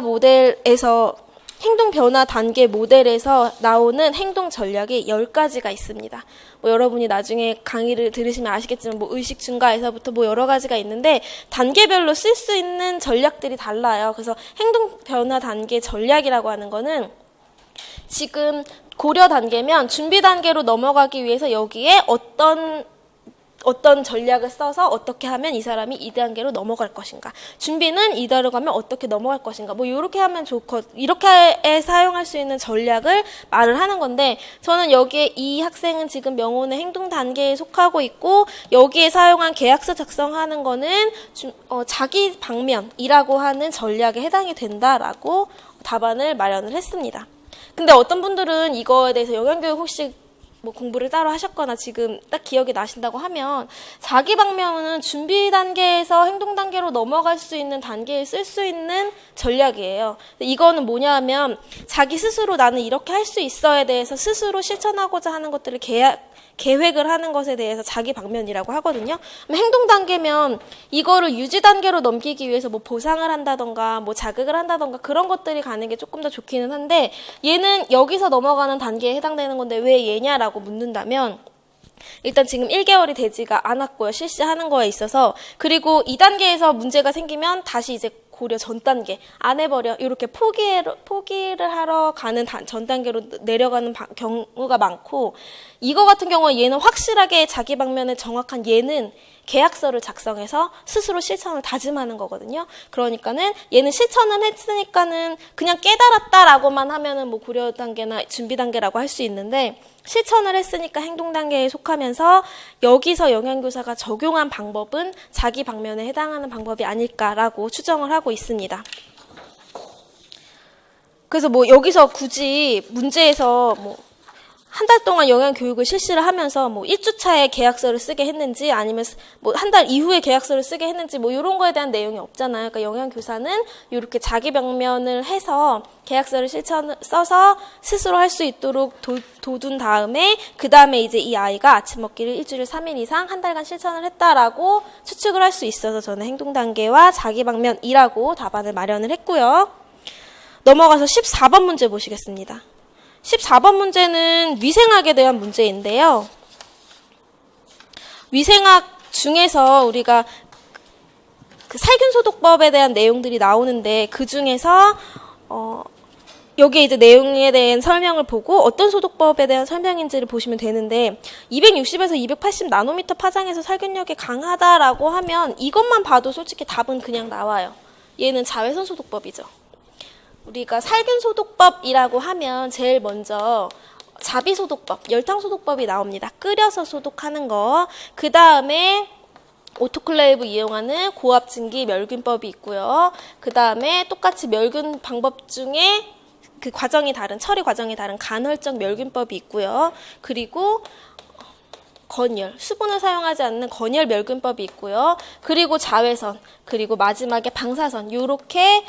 단계 모델에서 나오는 행동 전략이 10가지가 있습니다. 여러분이 나중에 강의를 들으시면 아시겠지만 의식 증가에서부터 여러 가지가 있는데, 단계별로 쓸 수 있는 전략들이 달라요. 그래서 행동 변화 단계 전략이라고 하는 거는, 지금 고려 단계면 준비 단계로 넘어가기 위해서 여기에 어떤 전략을 써서 어떻게 하면 이 사람이 2단계로 넘어갈 것인가, 준비는 2단계로 가면 어떻게 넘어갈 것인가, 이렇게 하면 이렇게 사용할 수 있는 전략을 말을 하는 건데, 저는 여기에 이 학생은 지금 명언의 행동 단계에 속하고 있고, 여기에 사용한 계약서 작성하는 거는 자기 방면이라고 하는 전략에 해당이 된다라고 답안을 마련을 했습니다. 근데 어떤 분들은 이거에 대해서 영양교육 혹시 공부를 따로 하셨거나 지금 딱 기억이 나신다고 하면, 자기 방면은 준비 단계에서 행동 단계로 넘어갈 수 있는 단계에 쓸 수 있는 전략이에요. 이거는 뭐냐 하면, 자기 스스로 나는 이렇게 할 수 있어에 대해서 스스로 실천하고자 하는 것들을 계획을 하는 것에 대해서 자기 방면이라고 하거든요. 행동 단계면 이거를 유지 단계로 넘기기 위해서 보상을 한다던가 자극을 한다던가 그런 것들이 가는 게 조금 더 좋기는 한데, 얘는 여기서 넘어가는 단계에 해당되는 건데 왜 얘냐라고 묻는다면, 일단 지금 1개월이 되지가 않았고요, 실시하는 거에 있어서. 그리고 2단계에서 문제가 생기면 다시 이제 고려 전 단계 안 해버려, 이렇게 포기를 하러 가는 전 단계로 내려가는 경우가 많고, 이거 같은 경우는 얘는 확실하게 자기 방면에 정확한, 얘는 계약서를 작성해서 스스로 실천을 다짐하는 거거든요. 그러니까는 얘는 실천을 했으니까는 그냥 깨달았다라고만 하면은 고려 단계나 준비 단계라고 할 수 있는데, 실천을 했으니까 행동 단계에 속하면서 여기서 영양교사가 적용한 방법은 자기 방면에 해당하는 방법이 아닐까라고 추정을 하고 있습니다. 그래서 여기서 굳이 문제에서 한 달 동안 영양교육을 실시를 하면서 1주차에 계약서를 쓰게 했는지, 아니면 한 달 이후에 계약서를 쓰게 했는지 이런 거에 대한 내용이 없잖아요. 그러니까 영양교사는 이렇게 자기 방면을 해서 계약서를 써서 스스로 할 수 있도록 둬둔 다음에, 그 다음에 이제 이 아이가 아침 먹기를 일주일에 3일 이상 한 달간 실천을 했다라고 추측을 할 수 있어서 저는 행동 단계와 자기 방면이라고 답안을 마련을 했고요. 넘어가서 14번 문제 보시겠습니다. 14번 문제는 위생학에 대한 문제인데요. 위생학 중에서 우리가 그 살균소독법에 대한 내용들이 나오는데 그 중에서 여기에 이제 내용에 대한 설명을 보고 어떤 소독법에 대한 설명인지를 보시면 되는데 260에서 280 나노미터 파장에서 살균력이 강하다라고 하면 이것만 봐도 솔직히 답은 그냥 나와요. 얘는 자외선 소독법이죠. 우리가 살균소독법이라고 하면 제일 먼저 자비소독법, 열탕소독법이 나옵니다. 끓여서 소독하는 거. 그 다음에 오토클레이브 이용하는 고압증기 멸균법이 있고요. 그 다음에 똑같이 멸균 방법 중에 그 과정이 다른, 처리 과정이 다른 간헐적 멸균법이 있고요. 그리고 건열, 수분을 사용하지 않는 건열 멸균법이 있고요. 그리고 자외선, 그리고 마지막에 방사선, 요렇게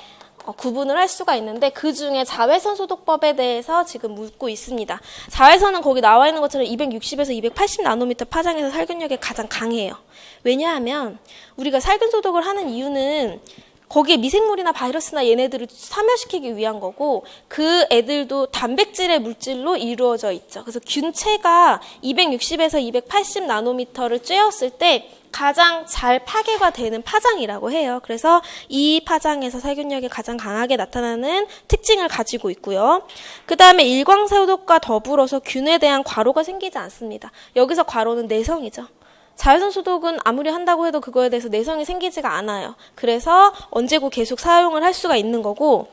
구분을 할 수가 있는데 그 중에 자외선 소독법에 대해서 지금 묻고 있습니다. 자외선은 거기 나와 있는 것처럼 260에서 280 나노미터 파장에서 살균력이 가장 강해요. 왜냐하면 우리가 살균 소독을 하는 이유는 거기에 미생물이나 바이러스나 얘네들을 사멸시키기 위한 거고 그 애들도 단백질의 물질로 이루어져 있죠. 그래서 균체가 260에서 280 나노미터를 쬐었을 때 가장 잘 파괴가 되는 파장이라고 해요. 그래서 이 파장에서 살균력이 가장 강하게 나타나는 특징을 가지고 있고요. 그 다음에 일광소독과 더불어서 균에 대한 과로가 생기지 않습니다. 여기서 과로는 내성이죠. 자외선 소독은 아무리 한다고 해도 그거에 대해서 내성이 생기지가 않아요. 그래서 언제고 계속 사용을 할 수가 있는 거고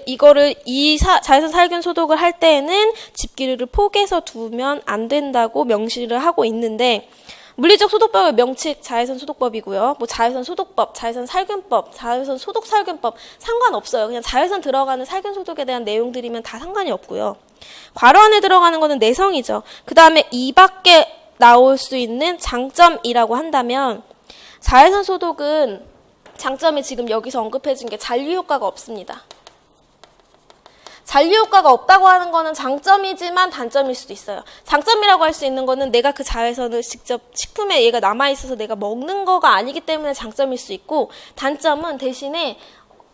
이거를 자외선 살균 소독을 할 때에는 집기류를 포개서 두면 안 된다고 명시를 하고 있는데 물리적 소독법의 명칙 자외선 소독법이고요. 뭐 자외선 소독법, 자외선 살균법, 자외선 소독 살균법 상관없어요. 그냥 자외선 들어가는 살균 소독에 대한 내용들이면 다 상관이 없고요. 괄호 안에 들어가는 거는 내성이죠. 그 다음에 이 밖에 나올 수 있는 장점이라고 한다면 자외선 소독은 장점이 지금 여기서 언급해준 게 잔류 효과가 없습니다. 잔류 효과가 없다고 하는 거는 장점이지만 단점일 수도 있어요. 장점이라고 할 수 있는 거는 내가 그 자외선을 직접 식품에 얘가 남아있어서 내가 먹는 거가 아니기 때문에 장점일 수 있고 단점은 대신에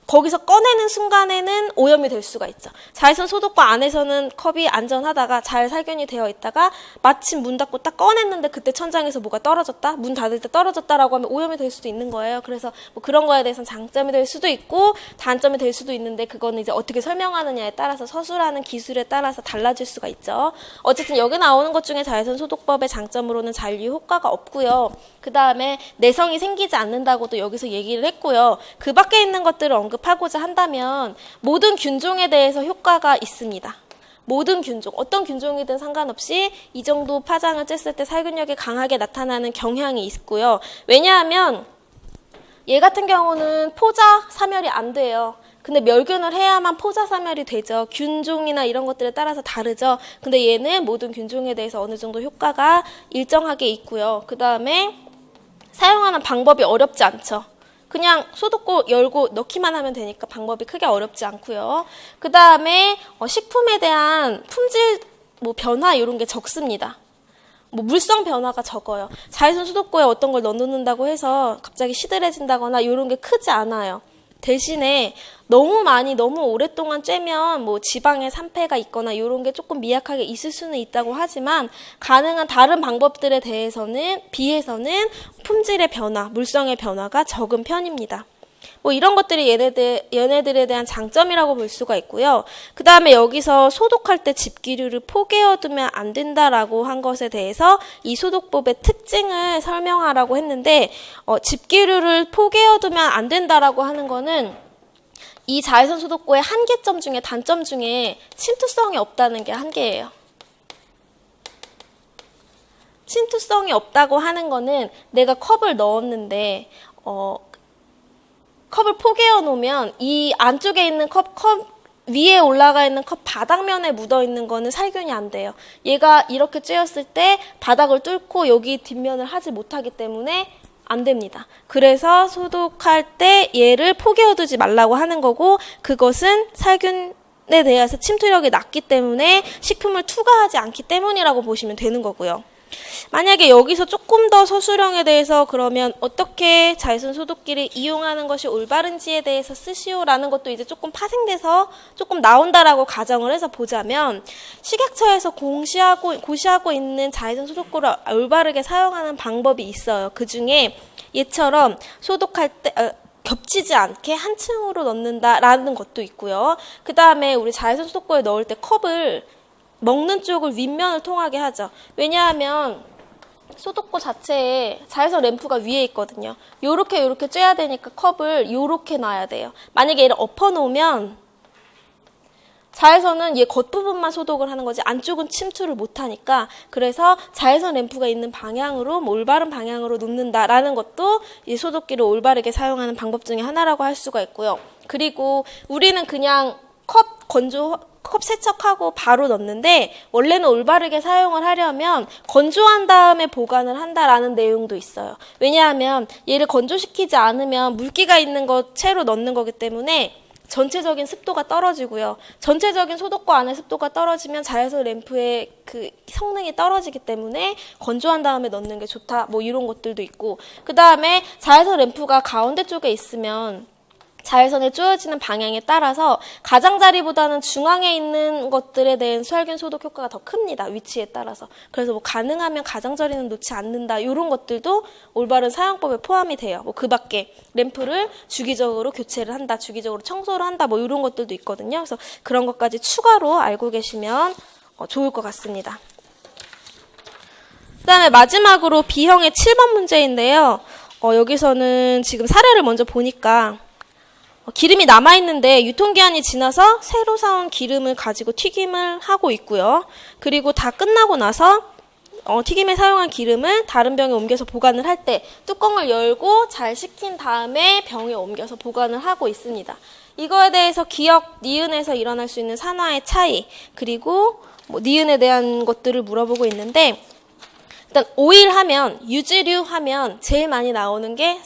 거기서 꺼내는 순간에는 오염이 될 수가 있죠. 자외선 소독과 안에서는 컵이 안전하다가 잘 살균이 되어 있다가 마침 문 닫고 딱 꺼냈는데 그때 천장에서 뭐가 떨어졌다? 문 닫을 때 떨어졌다라고 하면 오염이 될 수도 있는 거예요. 그래서 뭐 그런 거에 대해서는 장점이 될 수도 있고 단점이 될 수도 있는데 그거는 이제 어떻게 설명하느냐에 따라서 서술하는 기술에 따라서 달라질 수가 있죠. 어쨌든 여기 나오는 것 중에 자외선 소독법의 장점으로는 잔류 효과가 없고요. 그 다음에 내성이 생기지 않는다고도 여기서 얘기를 했고요. 그 밖에 있는 것들을 언급하고자 한다면 모든 균종에 대해서 효과가 있습니다. 모든 균종, 어떤 균종이든 상관없이 이 정도 파장을 쬐을 때 살균력이 강하게 나타나는 경향이 있고요. 왜냐하면 얘 같은 경우는 포자 사멸이 안 돼요. 근데 멸균을 해야만 포자 사멸이 되죠. 균종이나 이런 것들에 따라서 다르죠. 근데 얘는 모든 균종에 대해서 어느 정도 효과가 일정하게 있고요. 그 다음에 사용하는 방법이 어렵지 않죠. 그냥 소독고 열고 넣기만 하면 되니까 방법이 크게 어렵지 않고요. 그 다음에 식품에 대한 품질 변화 이런 게 적습니다. 물성 변화가 적어요. 자외선 소독고에 어떤 걸 넣는다고 해서 갑자기 시들해진다거나 이런 게 크지 않아요. 대신에 너무 많이 너무 오랫동안 쬐면 지방에 산패가 있거나 이런 게 조금 미약하게 있을 수는 있다고 하지만 가능한 다른 방법들에 비해서는 품질의 변화, 물성의 변화가 적은 편입니다. 이런 것들이 얘네들에 대한 장점이라고 볼 수가 있고요. 그 다음에 여기서 소독할 때 집기류를 포개어두면 안 된다라고 한 것에 대해서 이 소독법의 특징을 설명하라고 했는데 집기류를 포개어두면 안 된다라고 하는 거는 이 자외선 소독고의 한계점 중에 단점 중에 침투성이 없다는 게 한계예요. 침투성이 없다고 하는 거는 내가 컵을 넣었는데 컵을 포개어 놓으면 이 안쪽에 있는 컵 위에 올라가 있는 컵 바닥면에 묻어 있는 거는 살균이 안 돼요. 얘가 이렇게 쬐었을 때 바닥을 뚫고 여기 뒷면을 하지 못하기 때문에 안 됩니다. 그래서 소독할 때 얘를 포개어 두지 말라고 하는 거고 그것은 살균에 대해서 침투력이 낮기 때문에 식품을 투과하지 않기 때문이라고 보시면 되는 거고요. 만약에 여기서 조금 더 소수령에 대해서 그러면 어떻게 자외선 소독기를 이용하는 것이 올바른지에 대해서 쓰시오라는 것도 이제 조금 파생돼서 조금 나온다라고 가정을 해서 보자면, 식약처에서 고시하고 있는 자외선 소독기를 올바르게 사용하는 방법이 있어요. 그 중에 얘처럼 소독할 때 겹치지 않게 한 층으로 넣는다라는 것도 있고요. 그 다음에 우리 자외선 소독기에 넣을 때 컵을 먹는 쪽을 윗면을 통하게 하죠. 왜냐하면 소독고 자체에 자외선 램프가 위에 있거든요. 요렇게 쬐야 되니까 컵을 요렇게 놔야 돼요. 만약에 얘를 엎어 놓으면 자외선은 얘 겉부분만 소독을 하는 거지 안쪽은 침투를 못하니까, 그래서 자외선 램프가 있는 방향으로 올바른 방향으로 놓는다라는 것도 이 소독기를 올바르게 사용하는 방법 중에 하나라고 할 수가 있고요. 그리고 우리는 그냥 컵 세척하고 바로 넣는데, 원래는 올바르게 사용을 하려면 건조한 다음에 보관을 한다라는 내용도 있어요. 왜냐하면 얘를 건조시키지 않으면 물기가 있는 거 채로 넣는 거기 때문에 전체적인 습도가 떨어지고요. 전체적인 소독고 안에 습도가 떨어지면 자외선 램프의 그 성능이 떨어지기 때문에 건조한 다음에 넣는 게 좋다. 뭐 이런 것들도 있고, 그 다음에 자외선 램프가 가운데 쪽에 있으면 자외선에 쪼여지는 방향에 따라서 가장자리보다는 중앙에 있는 것들에 대한 살균 소독 효과가 더 큽니다. 위치에 따라서. 그래서 뭐 가능하면 가장자리는 놓지 않는다. 이런 것들도 올바른 사용법에 포함이 돼요. 뭐 그 밖에 램프를 주기적으로 교체를 한다. 주기적으로 청소를 한다. 뭐 이런 것들도 있거든요. 그래서 그런 것까지 추가로 알고 계시면 좋을 것 같습니다. 그 다음에 마지막으로 B형의 7번 문제인데요. 여기서는 지금 사례를 먼저 보니까 기름이 남아있는데 유통기한이 지나서 새로 사온 기름을 가지고 튀김을 하고 있고요. 그리고 다 끝나고 나서 튀김에 사용한 기름을 다른 병에 옮겨서 보관을 할 때 뚜껑을 열고 잘 식힌 다음에 병에 옮겨서 보관을 하고 있습니다. 이거에 대해서 기억, 니은에서 일어날 수 있는 산화의 차이, 그리고 니은에 대한 것들을 물어보고 있는데, 일단 오일 하면, 유지류 하면 제일 많이 나오는 게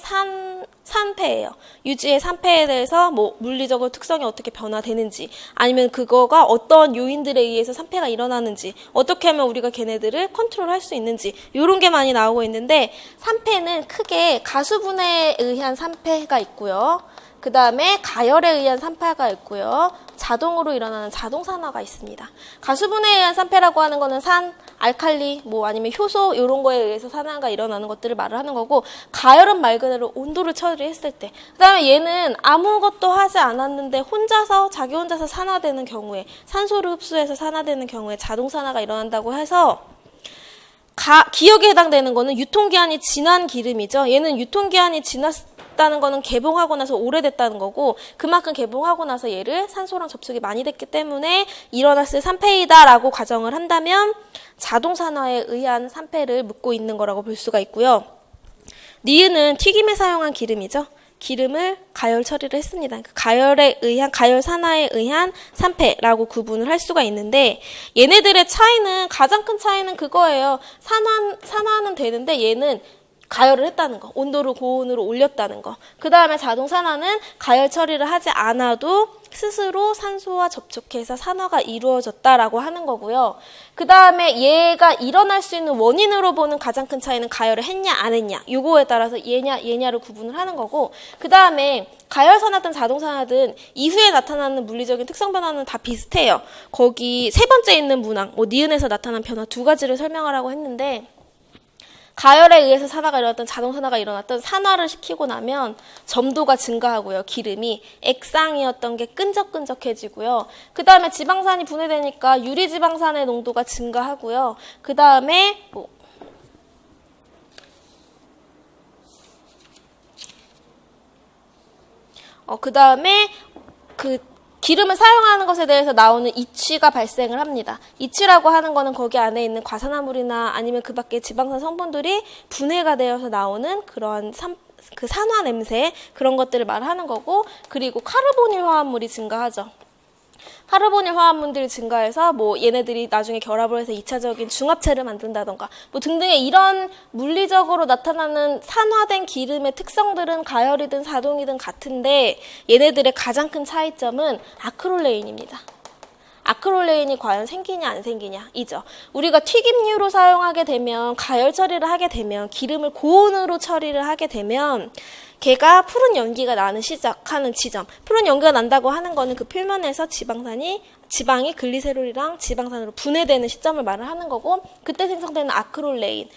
산패예요. 유지의 산패에 대해서 뭐 물리적으로 특성이 어떻게 변화되는지, 아니면 그거가 어떤 요인들에 의해서 산패가 일어나는지, 어떻게 하면 우리가 걔네들을 컨트롤할 수 있는지, 이런 게 많이 나오고 있는데, 산패는 크게 가수분해에 의한 산패가 있고요. 그 다음에 가열에 의한 산패가 있고요. 자동으로 일어나는 자동산화가 있습니다. 가수분해에 의한 산패라고 하는 거는 산, 알칼리, 뭐 아니면 효소 이런 거에 의해서 산화가 일어나는 것들을 말을 하는 거고, 가열은 말 그대로 온도를 처리했을 때, 그 다음에 얘는 아무것도 하지 않았는데 자기 혼자서 산화되는 경우에, 산소를 흡수해서 산화되는 경우에 자동산화가 일어난다고 해서, 기억에 해당되는 거는 유통기한이 지난 기름이죠. 얘는 유통기한이 지났다는 거는 개봉하고 나서 오래됐다는 거고, 그만큼 개봉하고 나서 얘를 산소랑 접촉이 많이 됐기 때문에 일어났을 산패이다라고 가정을 한다면 자동산화에 의한 산패를 묻고 있는 거라고 볼 수가 있고요. 니은은 튀김에 사용한 기름이죠. 기름을 가열 처리를 했습니다. 가열 산화에 의한 산패라고 구분을 할 수가 있는데, 얘네들의 차이는, 가장 큰 차이는 그거예요. 산화는 되는데 얘는 가열을 했다는 거, 온도를 고온으로 올렸다는 거. 그 다음에 자동산화는 가열 처리를 하지 않아도 스스로 산소와 접촉해서 산화가 이루어졌다라고 하는 거고요. 그 다음에 얘가 일어날 수 있는 원인으로 보는 가장 큰 차이는 가열을 했냐 안 했냐, 요거에 따라서 얘냐를 구분을 하는 거고, 그 다음에 가열산화든 자동산화든 이후에 나타나는 물리적인 특성 변화는 다 비슷해요. 거기 세 번째 있는 문항, 니은에서 나타난 변화 두 가지를 설명하라고 했는데, 가열에 의해서 산화가 일어났던 자동산화가 일어났던, 산화를 시키고 나면 점도가 증가하고요. 기름이 액상이었던 게 끈적끈적해지고요. 그 다음에 지방산이 분해되니까 유리지방산의 농도가 증가하고요. 그 다음에 기름을 사용하는 것에 대해서 나오는 이취가 발생을 합니다. 이취라고 하는 거는 거기 안에 있는 과산화물이나 아니면 그 밖에 지방산 성분들이 분해가 되어서 나오는 그러한 그 산화 냄새, 그런 것들을 말하는 거고, 그리고 카르보닐 화합물이 증가하죠. 카르보닐 화합물들이 증가해서 뭐 얘네들이 나중에 결합을 해서 2차적인 중합체를 만든다던가 뭐 등등의 이런 물리적으로 나타나는 산화된 기름의 특성들은 가열이든 자동이든 같은데, 얘네들의 가장 큰 차이점은 아크롤레인입니다. 아크롤레인이 과연 생기냐 안 생기냐 이죠. 우리가 튀김류로 사용하게 되면, 가열 처리를 하게 되면, 기름을 고온으로 처리를 하게 되면 걔가 푸른 연기가 나는 시작하는 지점, 푸른 연기가 난다고 하는 거는 그 표면에서 지방이 글리세롤이랑 지방산으로 분해되는 시점을 말을 하는 거고, 그때 생성되는 아크롤레인에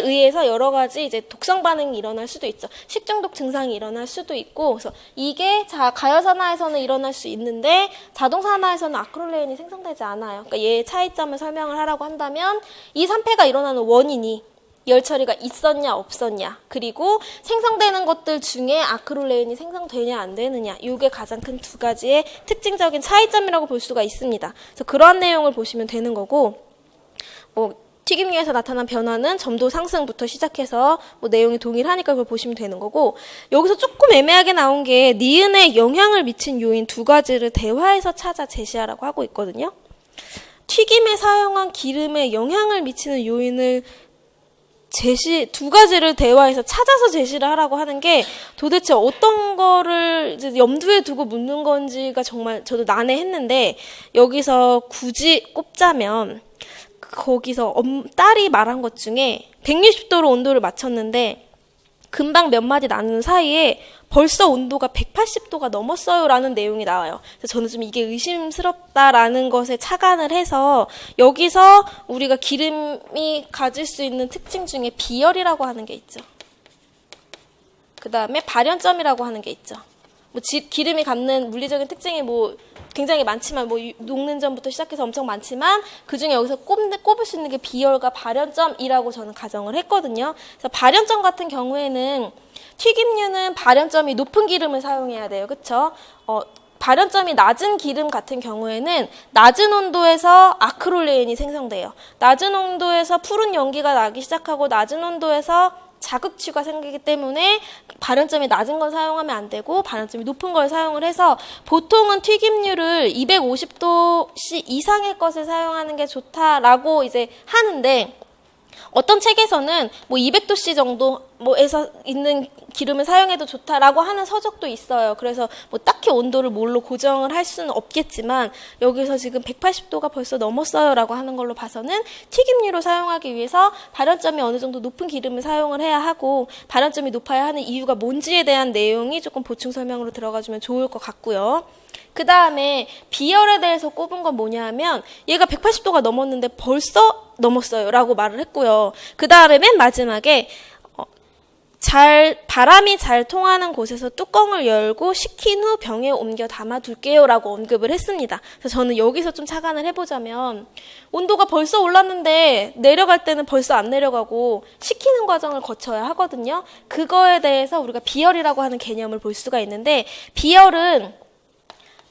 의해서 여러 가지 이제 독성 반응이 일어날 수도 있죠. 식중독 증상이 일어날 수도 있고, 그래서 이게 가열산화에서는 일어날 수 있는데 자동산화에서는 아크롤레인이 생성되지 않아요. 그러니까 얘의 차이점을 설명을 하라고 한다면, 이 산패가 일어나는 원인이 열 처리가 있었냐 없었냐, 그리고 생성되는 것들 중에 아크롤레인이 생성되냐 안 되느냐, 이게 가장 큰 두 가지의 특징적인 차이점이라고 볼 수가 있습니다. 그래서 그러한 내용을 보시면 되는 거고, 튀김류에서 나타난 변화는 점도 상승부터 시작해서 내용이 동일하니까 그걸 보시면 되는 거고, 여기서 조금 애매하게 나온 게 니은에 영향을 미친 요인 두 가지를 대화에서 찾아 제시하라고 하고 있거든요. 튀김에 사용한 기름에 영향을 미치는 요인을 두 가지를 대화에서 찾아서 제시를 하라고 하는 게 도대체 어떤 거를 이제 염두에 두고 묻는 건지가 정말 저도 난해했는데, 여기서 굳이 꼽자면 거기서 딸이 말한 것 중에 160도로 온도를 맞췄는데 금방 몇 마디 나누는 사이에 벌써 온도가 180도가 넘었어요 라는 내용이 나와요. 그래서 저는 좀 이게 의심스럽다라는 것에 착안을 해서, 여기서 우리가 기름이 가질 수 있는 특징 중에 비열이라고 하는 게 있죠. 그 다음에 발연점이라고 하는 게 있죠. 기름이 갖는 물리적인 특징이 굉장히 많지만, 녹는 점부터 시작해서 엄청 많지만, 그 중에 여기서 꼽을 수 있는 게 비열과 발연점이라고 저는 가정을 했거든요. 그래서 발연점 같은 경우에는 튀김류는 발연점이 높은 기름을 사용해야 돼요. 그쵸? 발연점이 낮은 기름 같은 경우에는 낮은 온도에서 아크롤레인이 생성돼요. 낮은 온도에서 푸른 연기가 나기 시작하고 낮은 온도에서 자극취가 생기기 때문에 발연점이 낮은 걸 사용하면 안 되고 발연점이 높은 걸 사용을 해서, 보통은 튀김류를 250도씨 이상의 것을 사용하는 게 좋다라고 이제 하는데, 어떤 책에서는 200도씨 정도에서 있는 기름을 사용해도 좋다라고 하는 서적도 있어요. 그래서 딱히 온도를 뭘로 고정을 할 수는 없겠지만, 여기서 지금 180도가 벌써 넘었어요 라고 하는 걸로 봐서는 튀김류로 사용하기 위해서 발연점이 어느 정도 높은 기름을 사용을 해야 하고, 발연점이 높아야 하는 이유가 뭔지에 대한 내용이 조금 보충 설명으로 들어가주면 좋을 것 같고요. 그 다음에 비열에 대해서 꼽은 건 뭐냐 하면, 얘가 180도가 넘었는데 벌써 넘었어요 라고 말을 했고요. 그 다음에 맨 마지막에 바람이 잘 통하는 곳에서 뚜껑을 열고 식힌 후 병에 옮겨 담아둘게요 라고 언급을 했습니다. 그래서 저는 여기서 좀 착안을 해보자면, 온도가 벌써 올랐는데 내려갈 때는 벌써 안 내려가고 식히는 과정을 거쳐야 하거든요. 그거에 대해서 우리가 비열이라고 하는 개념을 볼 수가 있는데, 비열은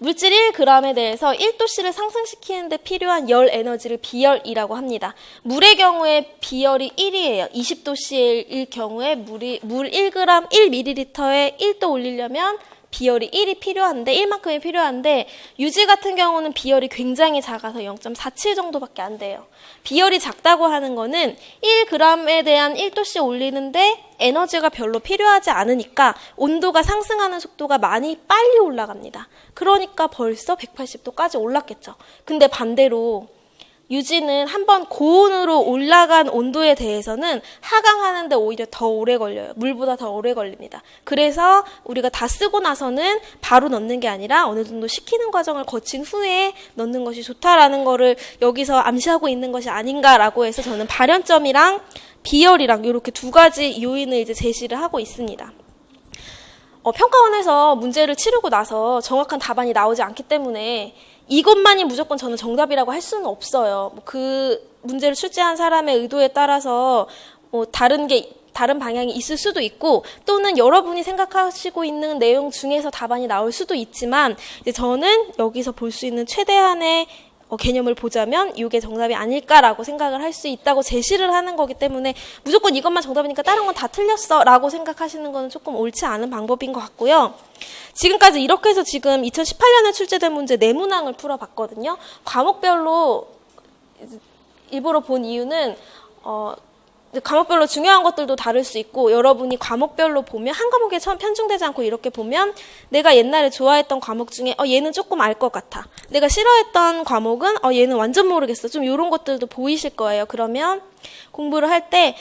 물질 1g에 대해서 1도씨를 상승시키는 데 필요한 열 에너지를 비열이라고 합니다. 물의 경우에 비열이 1이에요. 20도씨일 경우에 물 1g 1ml에 1도 올리려면 비열이 1이 필요한데, 1만큼이 필요한데, 유지 같은 경우는 비열이 굉장히 작아서 0.47 정도밖에 안 돼요. 비열이 작다고 하는 거는 1g에 대한 1도씨 올리는데 에너지가 별로 필요하지 않으니까 온도가 상승하는 속도가 많이 빨리 올라갑니다. 그러니까 벌써 180도까지 올랐겠죠. 근데 반대로 유지는 한번 고온으로 올라간 온도에 대해서는 하강하는데 오히려 더 오래 걸려요. 물보다 더 오래 걸립니다. 그래서 우리가 다 쓰고 나서는 바로 넣는 게 아니라 어느 정도 식히는 과정을 거친 후에 넣는 것이 좋다라는 거를 여기서 암시하고 있는 것이 아닌가라고 해서 저는 발연점이랑 비열이랑 이렇게 두 가지 요인을 이제 제시를 하고 있습니다. 평가원에서 문제를 치르고 나서 정확한 답안이 나오지 않기 때문에 이것만이 무조건 저는 정답이라고 할 수는 없어요. 그 문제를 출제한 사람의 의도에 따라서 다른 방향이 있을 수도 있고, 또는 여러분이 생각하시고 있는 내용 중에서 답안이 나올 수도 있지만, 이제 저는 여기서 볼 수 있는 최대한의 개념을 보자면 이게 정답이 아닐까라고 생각을 할 수 있다고 제시를 하는 거기 때문에, 무조건 이것만 정답이니까 다른 건 다 틀렸어 라고 생각하시는 거는 조금 옳지 않은 방법인 것 같고요. 지금까지 이렇게 해서 지금 2018년에 출제된 문제 4문항을 풀어봤거든요. 과목별로 일부러 본 이유는 과목별로 중요한 것들도 다를 수 있고 여러분이 과목별로 보면 한 과목에 처음 편중되지 않고 이렇게 보면 내가 옛날에 좋아했던 과목 중에 얘는 조금 알 것 같아. 내가 싫어했던 과목은 얘는 완전 모르겠어. 좀 이런 것들도 보이실 거예요. 그러면 공부를 할 때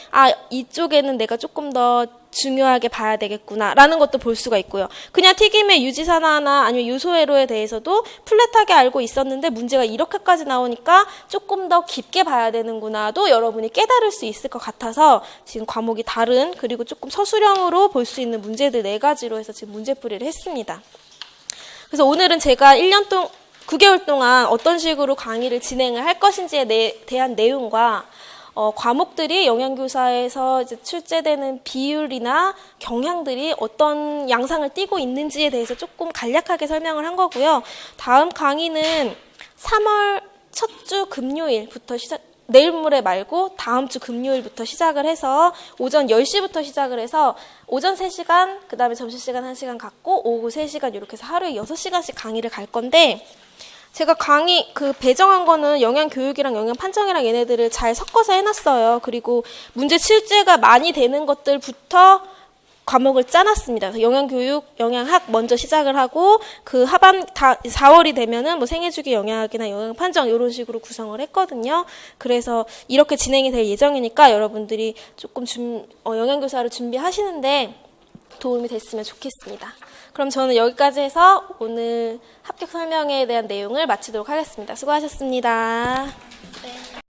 이쪽에는 내가 조금 더 중요하게 봐야 되겠구나 라는 것도 볼 수가 있고요. 그냥 튀김의 유지산화나 아니면 요소회로에 대해서도 플랫하게 알고 있었는데 문제가 이렇게까지 나오니까 조금 더 깊게 봐야 되는구나도 여러분이 깨달을 수 있을 것 같아서 지금 과목이 다른 그리고 조금 서술형으로 볼 수 있는 문제들 4가지로 해서 지금 문제풀이를 했습니다. 그래서 오늘은 제가 9개월 동안 어떤 식으로 강의를 진행을 할 것인지에 대한 내용과 과목들이 영양교사에서 이제 출제되는 비율이나 경향들이 어떤 양상을 띠고 있는지에 대해서 조금 간략하게 설명을 한 거고요. 다음 강의는 3월 첫 주 금요일부터 내일 모레 말고 다음 주 금요일부터 시작을 해서 오전 10시부터 시작을 해서 오전 3시간, 그 다음에 점심시간 1시간 갖고 오후 3시간 이렇게 해서 하루에 6시간씩 강의를 갈 건데 제가 배정한 거는 영양교육이랑 영양판정이랑 얘네들을 잘 섞어서 해놨어요. 그리고 문제 출제가 많이 되는 것들부터 과목을 짜놨습니다. 그래서 영양교육, 영양학 먼저 시작을 하고 그 하반 4월이 되면은 뭐 생애주기 영양학이나 영양판정 이런 식으로 구성을 했거든요. 그래서 이렇게 진행이 될 예정이니까 여러분들이 조금 영양교사를 준비하시는데 도움이 됐으면 좋겠습니다. 그럼 저는 여기까지 해서 오늘 합격 설명에 대한 내용을 마치도록 하겠습니다. 수고하셨습니다.